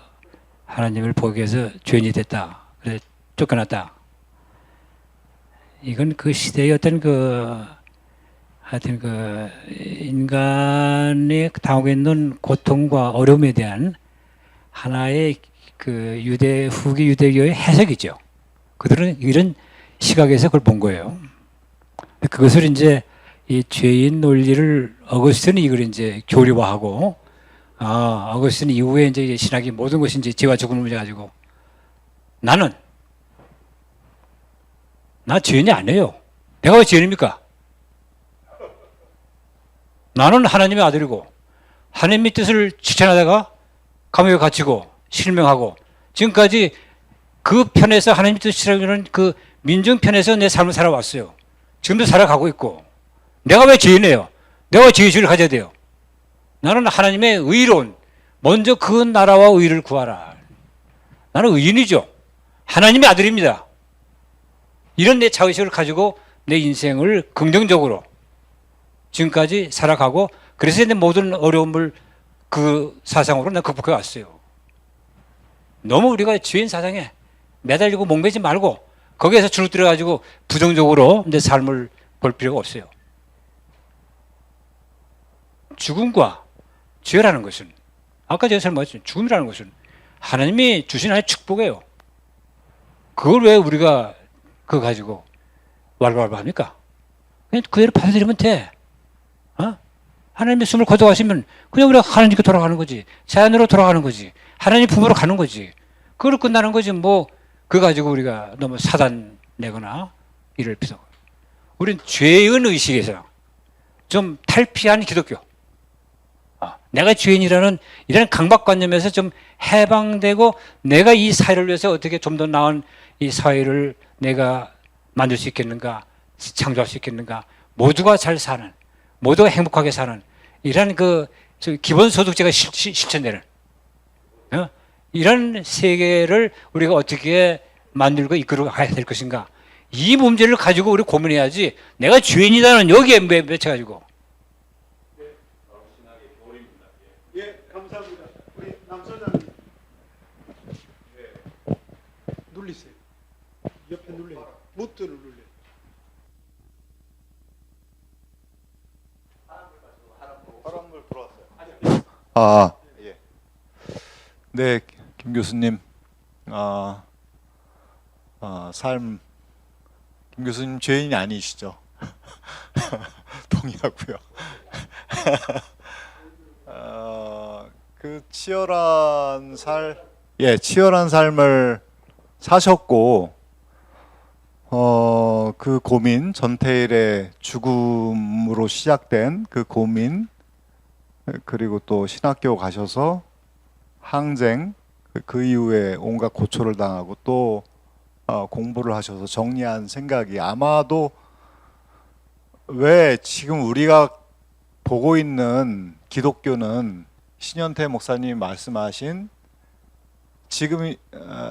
하나님을 보기 위해서 죄인이 됐다. 그래서 쫓겨났다. 이건 그 시대의 어떤 하여튼 인간이 당하고 있는 고통과 어려움에 대한 하나의 그 후기 유대교의 해석이죠. 그들은 이런 시각에서 그걸 본 거예요. 그것을 이제 이 죄인 논리를 어거스틴이 이걸 이제 교리화하고, 어거스틴 이후에 이제 신학이 모든 것이 이제 죄와 죽음을 문제 가지고 나 죄인이 아니에요. 내가 왜 죄인입니까? 나는 하나님의 아들이고 하나님의 뜻을 실천하다가 감옥에 갇히고 실명하고 지금까지 그 편에서 하나님의 뜻을 실천하는 그 민중 편에서 내 삶을 살아왔어요. 지금도 살아가고 있고 내가 왜 죄인이에요? 내가 왜 죄의식을 가져야 돼요? 나는 하나님의 의로운 먼저 그 나라와 의를 구하라. 나는 의인이죠. 하나님의 아들입니다. 이런 내 자의식을 가지고 내 인생을 긍정적으로 지금까지 살아가고 그래서 내 모든 어려움을 그 사상으로 난 극복해 왔어요. 너무 우리가 죄인 사상에 매달리고 목매지 말고 거기에서 주눅 들어가지고 부정적으로 내 삶을 볼 필요가 없어요. 죽음과 죄라는 것은 아까 제가 설명했죠. 죽음이라는 것은 하나님이 주신 하나의 축복이에요. 그걸 왜 우리가 그거 가지고 왈가왈부합니까? 그냥 그대로 받아들이면 돼. 하나님의 숨을 거둬가시면 그냥 우리가 하나님께 돌아가는 거지. 자연으로 돌아가는 거지. 하나님 품으로 가는 거지. 그걸로 끝나는 거지. 그거 가지고 우리가 너무 사단 내거나 이럴 필요. 우리는 죄의 의식에서 좀 탈피한 기독교. 내가 죄인이라는 이런 강박관념에서 좀 해방되고 내가 이 사회를 위해서 어떻게 좀 더 나은 이 사회를 내가 만들 수 있겠는가, 창조할 수 있겠는가, 모두가 잘 사는, 모두가 행복하게 사는 이런 기본소득제가 실천되는 이런 세계를 우리가 어떻게 만들고 이끌어 가야 될 것인가. 이 문제를 가지고 우리 고민해야지 내가 죄인이라는 여기에 맺혀가지고. 예, 감사합니다. 우리 남 소장님. 눌리세요. 옆에 눌러요. 무트를 눌러요. 예. 네, 김 교수님. 김 교수님 죄인이 아니시죠? 동의하고요. 치열한 삶을 사셨고, 그 고민, 전태일의 죽음으로 시작된 그 고민, 그리고 또 신학교 가셔서 항쟁, 그 이후에 온갖 고초를 당하고 또 공부를 하셔서 정리한 생각이 아마도 왜 지금 우리가 보고 있는 기독교는 신현태 목사님이 말씀하신 지금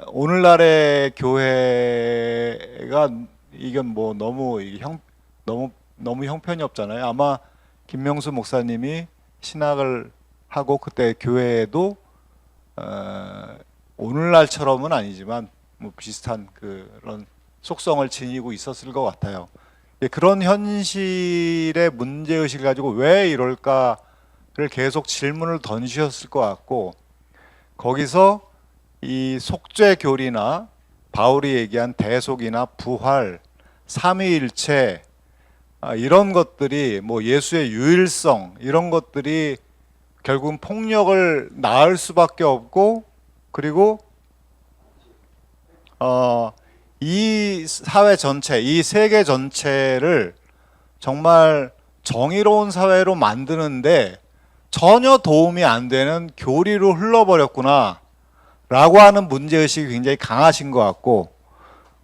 오늘날의 교회가 이건 너무 형편이 없잖아요. 아마 김명수 목사님이 신학을 하고 그때 교회에도 오늘날처럼은 아니지만 비슷한 그런 속성을 지니고 있었을 것 같아요. 그런 현실의 문제의식을 가지고 왜 이럴까를 계속 질문을 던지셨을 것 같고, 거기서 이 속죄교리나 바울이 얘기한 대속이나 부활, 삼위일체 이런 것들이 예수의 유일성 이런 것들이 결국은 폭력을 낳을 수밖에 없고, 그리고 이 사회 전체, 이 세계 전체를 정말 정의로운 사회로 만드는데 전혀 도움이 안 되는 교리로 흘러버렸구나 라고 하는 문제의식이 굉장히 강하신 것 같고,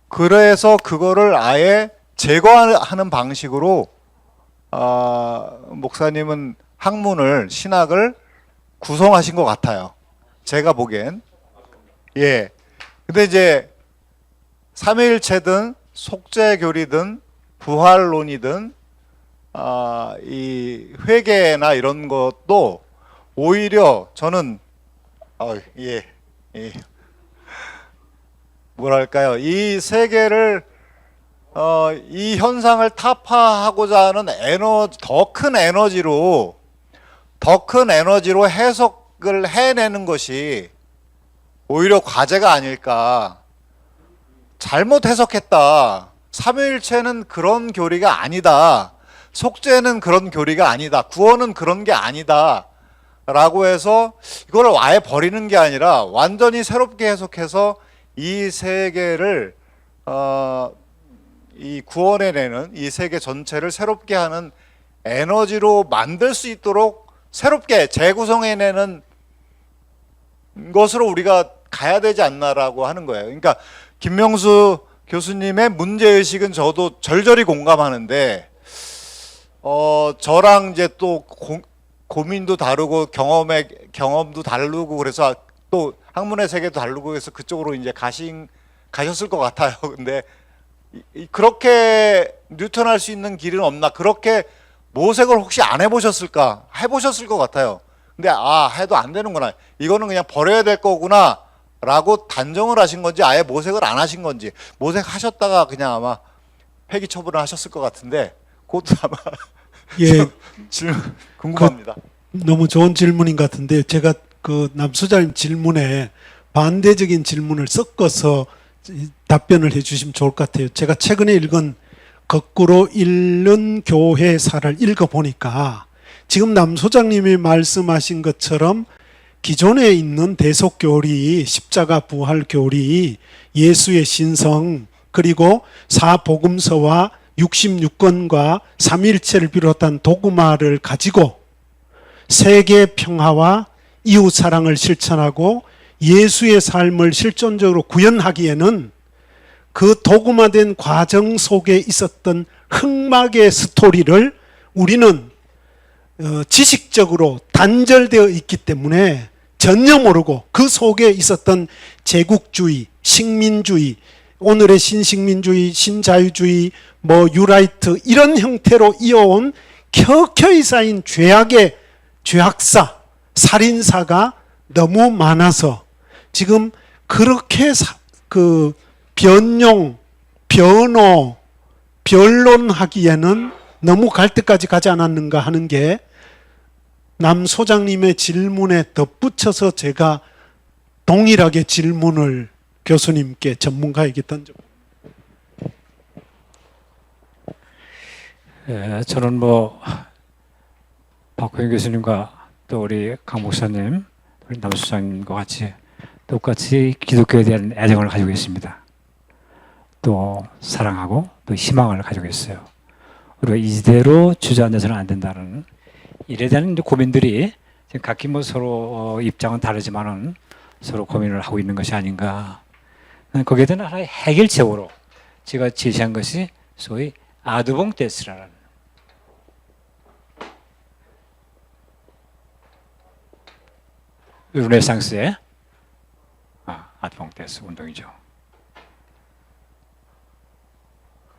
그래서 그거를 아예 제거하는 방식으로 목사님은 신학을 구성하신 것 같아요. 제가 보기엔. 예. 근데 이제 삼위일체든 속죄교리든 부활론이든 이 회개나 이런 것도 오히려 저는 뭐랄까요, 이 세계를 이 현상을 타파하고자 하는 더 큰 에너지로 해석을 해내는 것이 오히려 과제가 아닐까. 잘못 해석했다. 삼위일체는 그런 교리가 아니다. 속죄는 그런 교리가 아니다. 구원은 그런 게 아니다. 라고 해서 이걸 아예 버리는 게 아니라 완전히 새롭게 해석해서 이 세계를 이 구원해내는 이 세계 전체를 새롭게 하는 에너지로 만들 수 있도록 새롭게 재구성해내는 것으로 우리가 가야 되지 않나라고 하는 거예요. 그러니까 김명수 교수님의 문제의식은 저도 절절히 공감하는데 저랑 이제 또 고민도 다르고 경험도 다르고 그래서 또 학문의 세계도 다르고 그래서 그쪽으로 이제 가셨을 것 같아요. 근데 그렇게 뉴턴할 수 있는 길은 없나? 그렇게 모색을 혹시 안 해보셨을까? 해보셨을 것 같아요. 근데 해도 안 되는구나. 이거는 그냥 버려야 될 거구나 라고 단정을 하신 건지 아예 모색을 안 하신 건지, 모색하셨다가 그냥 아마 폐기 처분을 하셨을 것 같은데 그것도 아마 예, 질문 궁금합니다. 너무 좋은 질문인 것 같은데 제가 그 남수장님 질문에 반대적인 질문을 섞어서 답변을 해주시면 좋을 것 같아요. 제가 최근에 읽은 거꾸로 읽는 교회사를 읽어보니까 지금 남 소장님이 말씀하신 것처럼 기존에 있는 대속교리, 십자가 부활교리, 예수의 신성, 그리고 사복음서와 66권과 삼위일체를 비롯한 도구마를 가지고 세계 평화와 이웃 사랑을 실천하고 예수의 삶을 실존적으로 구현하기에는 그 도구마된 과정 속에 있었던 흑막의 스토리를 우리는 지식적으로 단절되어 있기 때문에 전혀 모르고 그 속에 있었던 제국주의, 식민주의, 오늘의 신식민주의, 신자유주의, 유라이트 이런 형태로 이어온 켜켜이 쌓인 죄악의 죄악사, 살인사가 너무 많아서 지금 그렇게 변용, 변호, 변론하기에는 너무 갈 때까지 가지 않았는가 하는 게 남 소장님의 질문에 덧붙여서 제가 동일하게 질문을 교수님께 전문가에게 던져봅니다. 저는 박호영 교수님과 또 우리 강 목사님, 우리 남 수장님과 같이 똑같이 기독교에 대한 애정을 가지고 있습니다. 또 사랑하고 또 희망을 가지고 있어요. 우리가 이대로 주저앉아서는 안 된다는 일에 대한 고민들이 지금 각기 서로 입장은 다르지만은 서로 고민을 하고 있는 것이 아닌가. 거기에 대한 하나의 해결책으로 제가 제시한 것이 소위 아드봉테스라는 르네상스의 아드봉테스 운동이죠.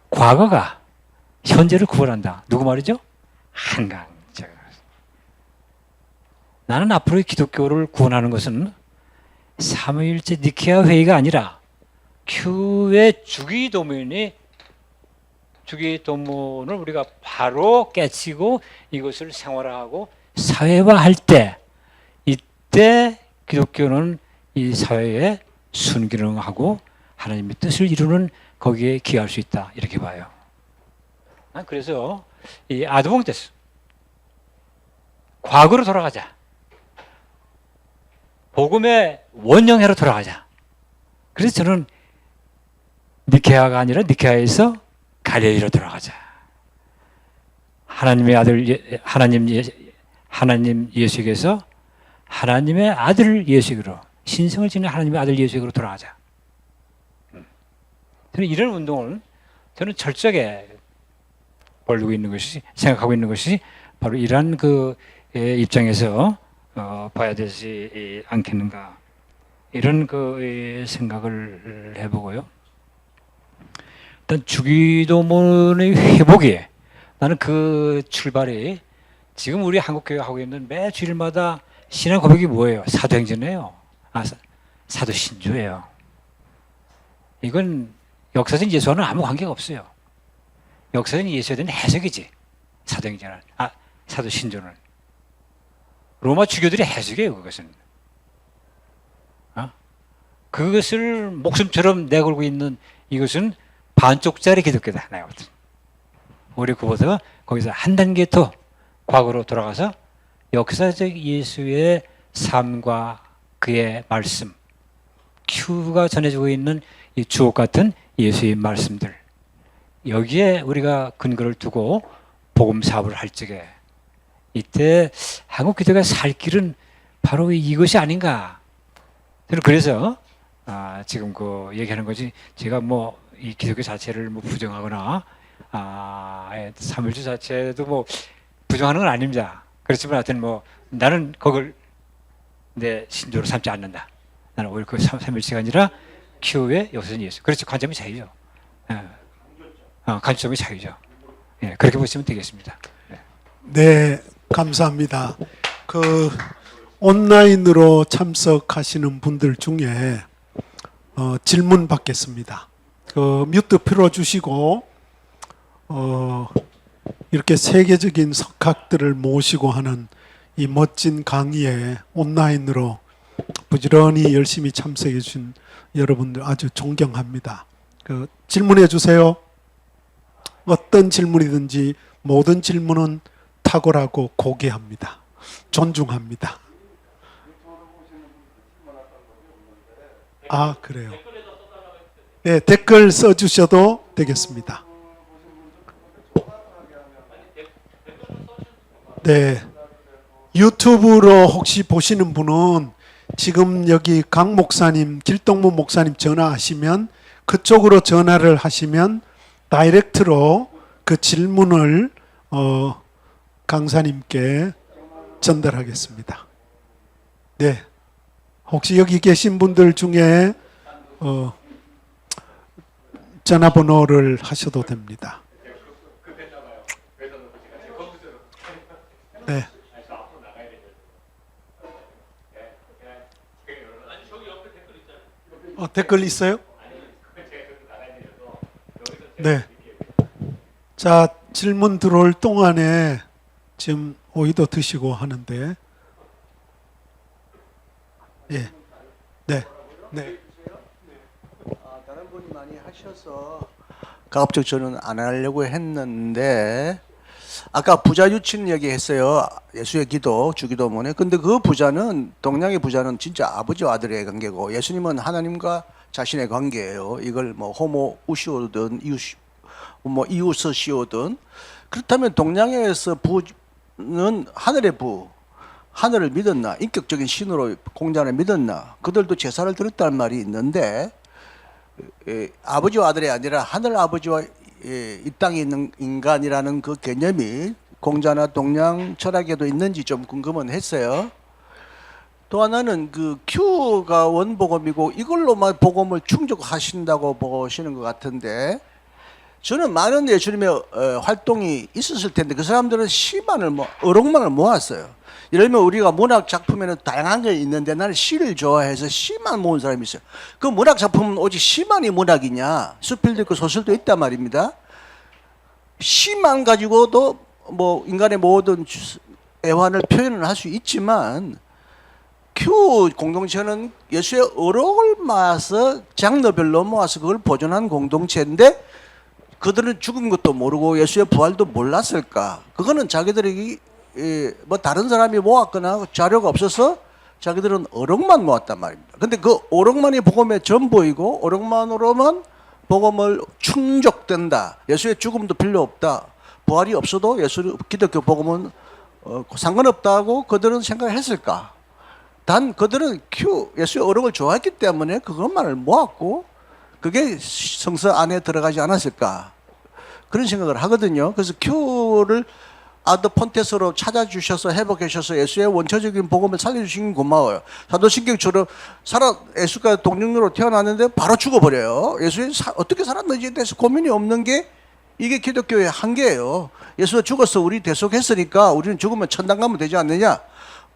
과거가 현재를 구원한다. 누구 말이죠? 한강. 나는 앞으로 기독교를 구원하는 것은 삼위일체 니케아 회의가 아니라 큐의 주기도문을 우리가 바로 깨치고 이것을 생활화하고 사회화할 때, 이때 기독교는 이 사회에 순기능하고 하나님의 뜻을 이루는 거기에 기여할 수 있다, 이렇게 봐요. 그래서 이 아드봉테스, 과거로 돌아가자. 복음의 원형회로 돌아가자. 그래서 저는 니케아가 아니라 니케아에서 갈릴리로 돌아가자. 하나님의 아들 하나님 예수에게서 하나님의 아들 예수로, 신성을 지닌 하나님의 아들 예수로 돌아가자. 저는 이런 운동을 저는 철저하게 생각하고 있는 것이 바로 이러한 그 입장에서 봐야 되지 않겠는가 이런 그 생각을 해보고요. 일단 주기도문의 회복이 나는 그 출발이 지금 우리 한국교회 하고 있는 매 주일마다 신앙 고백이 뭐예요? 사도행전이에요. 사도신조예요. 이건 역사적인 예수와는 아무 관계가 없어요. 역사적인 예수에 대한 해석이지. 사도행전은 사도신조는 로마 주교들의 해석이에요. 그것은 그것을 목숨처럼 내걸고 있는 이것은 반쪽짜리 기독교다. 내가 볼 때. 우리 그보다 거기서 한 단계 더 과거로 돌아가서 역사적 예수의 삶과 그의 말씀, 큐가 전해지고 있는 이 주옥 같은 예수의 말씀들, 여기에 우리가 근거를 두고 복음 사업을 할 적에 이때 한국 기독교가 살 길은 바로 이것이 아닌가. 저는 그래서 지금 그 얘기하는 거지, 제가 뭐 이 기독교 자체를 뭐 부정하거나 삼일주 자체도 뭐 부정하는 건 아닙니다. 그렇지만 하여튼 뭐 나는 그걸 내 신조로 삼지 않는다. 나는 오히려 그 삼일체가 아니라 큐의 역사적인 예수. 그렇지, 관점이 차이죠. 관점이 차이죠. 예, 그렇게 보시면 되겠습니다. 네, 감사합니다. 그 온라인으로 참석하시는 분들 중에 질문 받겠습니다. 그 뮤트 풀어주시고 이렇게 세계적인 석학들을 모시고 하는 이 멋진 강의에 온라인으로 부지런히 열심히 참석해 주신 여러분들 아주 존경합니다. 그 질문해 주세요. 어떤 질문이든지 모든 질문은 탁월하고 고귀합니다. 존중합니다. 그래요. 네, 댓글 써주셔도 되겠습니다. 네, 유튜브로 혹시 보시는 분은 지금 여기 강 목사님, 길동무 목사님 전화하시면 그쪽으로 전화를 하시면 다이렉트로 그 질문을 강사님께 전달하겠습니다. 네, 혹시 여기 계신 분들 중에 전화번호를 하셔도 됩니다. 네. 댓글 있어요? 네. 자, 질문 들어올 동안에 지금 오이도 드시고 하는데, 예, 네, 네. 다른 분이 많이 하셔서 가급적 저는 안 하려고 했는데 아까 부자 유친 얘기했어요. 예수의 기도, 주기도문에. 근데 그 부자는 동양의 부자는 진짜 아버지와 아들의 관계고 예수님은 하나님과 자신의 관계예요. 이걸 뭐 호모 우시오든 이웃이오든 그렇다면 동양에서 부는 하늘의 부, 하늘을 믿었나? 인격적인 신으로 공자를 믿었나? 그들도 제사를 드렸다는 말이 있는데 아버지와 아들이 아니라 하늘 아버지와 이 땅에 있는 인간이라는 그 개념이 공자나 동양 철학에도 있는지 좀 궁금은 했어요. 또 하나는 그 큐가 원복음이고 이걸로만 복음을 충족하신다고 보시는 것 같은데 저는 많은 예수님의 활동이 있었을 텐데 그 사람들은 시만을 어록만을 모았어요. 예를 들면 우리가 문학 작품에는 다양한 게 있는데 나는 시를 좋아해서 시만 모은 사람이 있어요. 그 문학 작품은 오직 시만이 문학이냐? 수필도 있고 소설도 있단 말입니다. 시만 가지고도 뭐 인간의 모든 애환을 표현을 할 수 있지만 큐 공동체는 예수의 어록을 모아서 장르별로 모아서 그걸 보존한 공동체인데 그들은 죽은 것도 모르고 예수의 부활도 몰랐을까? 그거는 자기들이 뭐 다른 사람이 모았거나 자료가 없어서 자기들은 어록만 모았단 말입니다. 근데 그 어록만이 복음의 전부이고 어록만으로만 복음을 충족된다. 예수의 죽음도 필요 없다. 부활이 없어도 예수 기독교 복음은 상관없다고 그들은 생각했을까? 단 그들은 예수의 어록을 좋아했기 때문에 그것만을 모았고 그게 성서 안에 들어가지 않았을까? 그런 생각을 하거든요. 그래서 큐를 아드 폰테스로 찾아주셔서 회복하셔서 예수의 원초적인 복음을 살려주신 고마워요. 사도신경처럼 예수가 동정녀로 태어났는데 바로 죽어버려요. 예수님 어떻게 살았는지에 대해서 고민이 없는 게 이게 기독교의 한계예요. 예수가 죽어서 우리 대속했으니까 우리는 죽으면 천당 가면 되지 않느냐.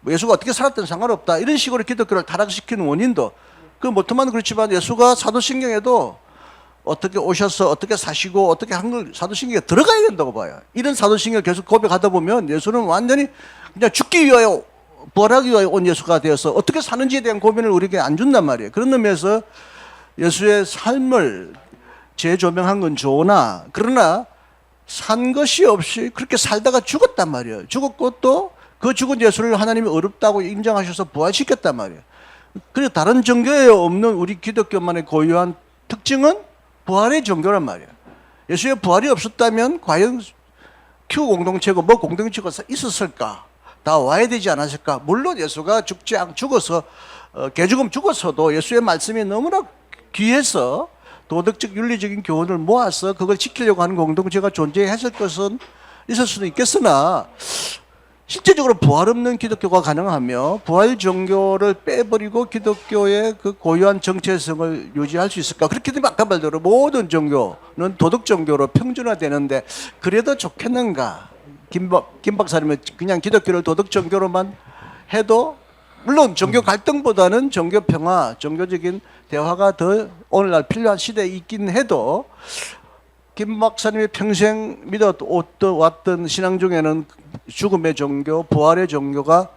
예수가 어떻게 살았든 상관없다. 이런 식으로 기독교를 타락시키는 원인도 그 못하면 그렇지만 예수가 사도신경에도 어떻게 오셔서 어떻게 사시고 어떻게 한 걸 사도신경에 들어가야 된다고 봐요. 이런 사도신경을 계속 고백하다 보면 예수는 완전히 그냥 죽기 위하여 부활하기 위하여 온 예수가 되어서 어떻게 사는지에 대한 고민을 우리에게 안 준단 말이에요. 그런 의미에서 예수의 삶을 재조명한 건 좋으나 그러나 산 것이 없이 그렇게 살다가 죽었단 말이에요. 죽었고 또 그 죽은 예수를 하나님이 어렵다고 인정하셔서 부활시켰단 말이에요. 그리고 다른 종교에 없는 우리 기독교만의 고유한 특징은 부활의 종교란 말이에요. 예수의 부활이 없었다면 과연 Q 공동체고 뭐 공동체가 있었을까? 다 와야 되지 않았을까? 물론 예수가 죽어서 개죽음 죽어서도 예수의 말씀이 너무나 귀해서 도덕적 윤리적인 교훈을 모아서 그걸 지키려고 하는 공동체가 존재했을 것은 있을 수는 있겠으나 실제적으로 부활 없는 기독교가 가능하며 부활 종교를 빼버리고 기독교의 그 고유한 정체성을 유지할 수 있을까? 그렇게 되면 아까 말대로 모든 종교는 도덕 종교로 평준화되는데 그래도 좋겠는가? 김 박사님은 그냥 기독교를 도덕 종교로만 해도 물론 종교 갈등보다는 종교 평화, 종교적인 대화가 더 오늘날 필요한 시대에 있긴 해도 김 박사님이 평생 믿어왔던 신앙 중에는 죽음의 종교, 부활의 종교가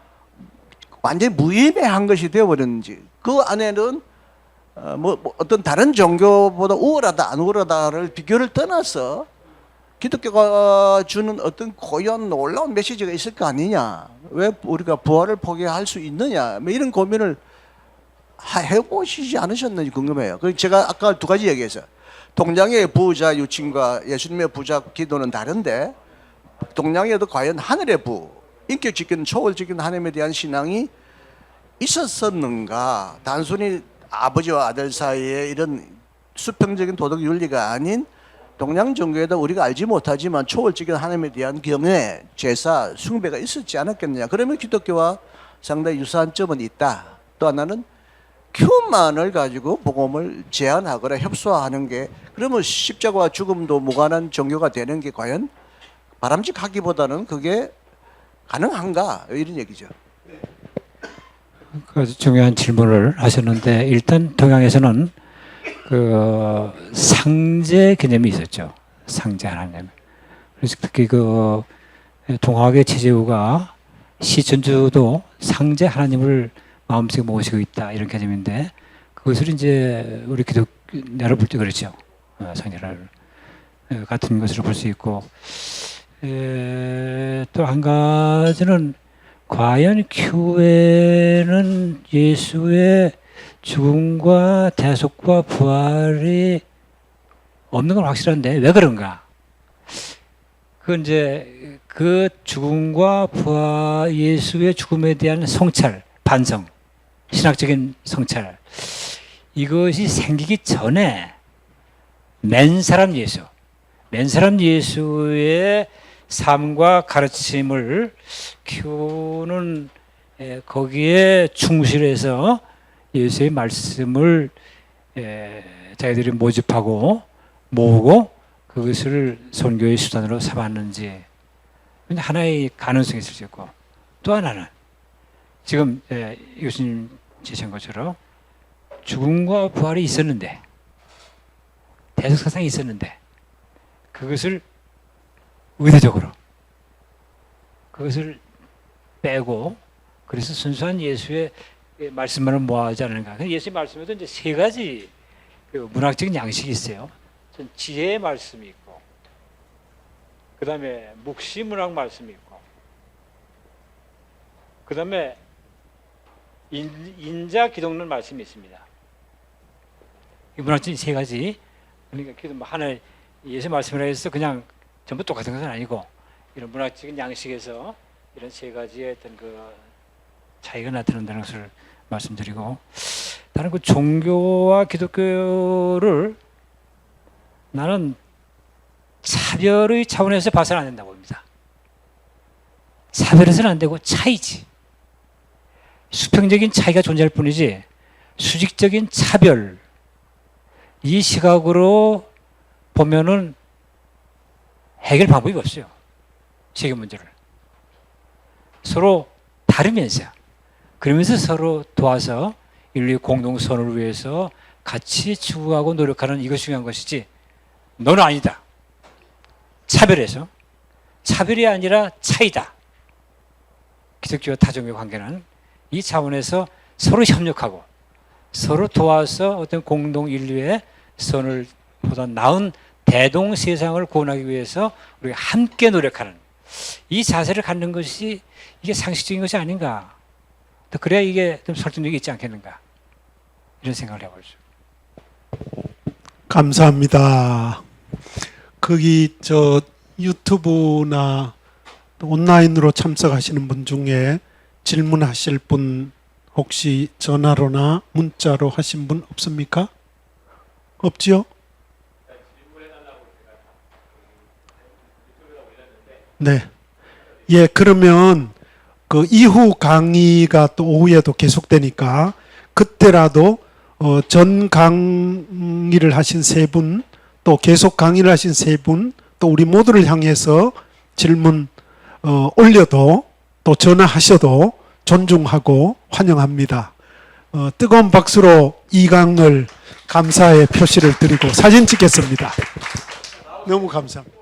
완전히 무의미한 것이 되어버렸는지 그 안에는 어떤 다른 종교보다 우월하다 안 우월하다를 비교를 떠나서 기독교가 주는 어떤 고유한 놀라운 메시지가 있을 거 아니냐, 왜 우리가 부활을 포기할 수 있느냐, 뭐 이런 고민을 해보시지 않으셨는지 궁금해요. 그리고 제가 아까 두 가지 얘기했어요. 동양의 부자 유친과 예수님의 부자 기도는 다른데 동양에도 과연 하늘의 부, 인격적인 초월적인 하나님에 대한 신앙이 있었었는가? 단순히 아버지와 아들 사이에 이런 수평적인 도덕 윤리가 아닌 동양 종교에도 우리가 알지 못하지만 초월적인 하나님에 대한 경외, 제사, 숭배가 있었지 않았겠느냐? 그러면 기독교와 상당히 유사한 점은 있다. 또 하나는 큐만을 가지고 복음을 제안하거나 협소화하는 게 그러면 십자가와 죽음도 무관한 종교가 되는 게 과연 바람직하기보다는 그게 가능한가? 이런 얘기죠. 아주 중요한 질문을 하셨는데 일단 동양에서는 그 상제 개념이 있었죠. 상제 하나님. 그래서 특히 그 동학의 최재우가 시천주도 상제 하나님을 마음속에 모시고 있다 이런 개념인데 그것을 이제 우리 기독교를 볼 때 그렇죠. 상제를 같은 것으로 볼 수 있고 또 한 가지는 과연 교회는 예수의 죽음과 대속과 부활이 없는 건 확실한데 왜 그런가? 그건 이제 그 죽음과 부활, 예수의 죽음에 대한 성찰, 반성, 신학적인 성찰 이것이 생기기 전에 맨 사람 예수의 삶과 가르침을 키우는 거기에 충실해서 예수의 말씀을 자기들이 모집하고 모으고 그것을 선교의 수단으로 삼았는지 하나의 가능성이 있을 수 있고 또 하나는 지금 교수님 제시한 것처럼 죽음과 부활이 있었는데 대속사상이 있었는데 그것을 의도적으로 그것을 빼고 그래서 순수한 예수의 말씀만을 모아하지 않는가. 예수의 말씀에도 이제 세 가지 문학적인 양식이 있어요. 지혜의 말씀이 있고, 그 다음에 묵시 문학 말씀이 있고, 그 다음에 인자 기독론 말씀이 있습니다. 이 문학적인 세 가지. 그러니까 하나 예수 말씀이라 해서 그냥 전부 똑같은 것은 아니고 이런 문학적인 양식에서 이런 세 가지의 어떤 그 차이가 나타난다는 것을 말씀드리고 다른 그 종교와 기독교를 나는 차별의 차원에서 봐서는 안 된다고 봅니다. 차별해서는 안 되고 차이지. 수평적인 차이가 존재할 뿐이지 수직적인 차별, 이 시각으로 보면은 해결 방법이 없어요. 세계 문제를. 서로 다르면서, 그러면서 서로 도와서 인류의 공동선을 위해서 같이 추구하고 노력하는, 이것이 중요한 것이지 너는 아니다. 차별해서. 차별이 아니라 차이다. 기독교와 타종교 관계는 이 차원에서 서로 협력하고 서로 도와서 어떤 공동 인류의 선을 보다 나은 대동 세상을 구원하기 위해서 우리가 함께 노력하는 이 자세를 갖는 것이 이게 상식적인 것이 아닌가. 또 그래야 이게 좀 설득력이 있지 않겠는가. 이런 생각을 해보죠. 감사합니다. 거기 유튜브나 온라인으로 참석하시는 분 중에 질문하실 분 혹시 전화로나 문자로 하신 분 없습니까? 없지요? 네. 예, 그러면 그 이후 강의가 또 오후에도 계속되니까 그때라도 전 강의를 하신 세 분, 또 계속 강의를 하신 세 분, 또 우리 모두를 향해서 질문 올려도 또 전화하셔도 존중하고 환영합니다. 뜨거운 박수로 이 강을 감사의 표시를 드리고 사진 찍겠습니다. 너무 감사합니다.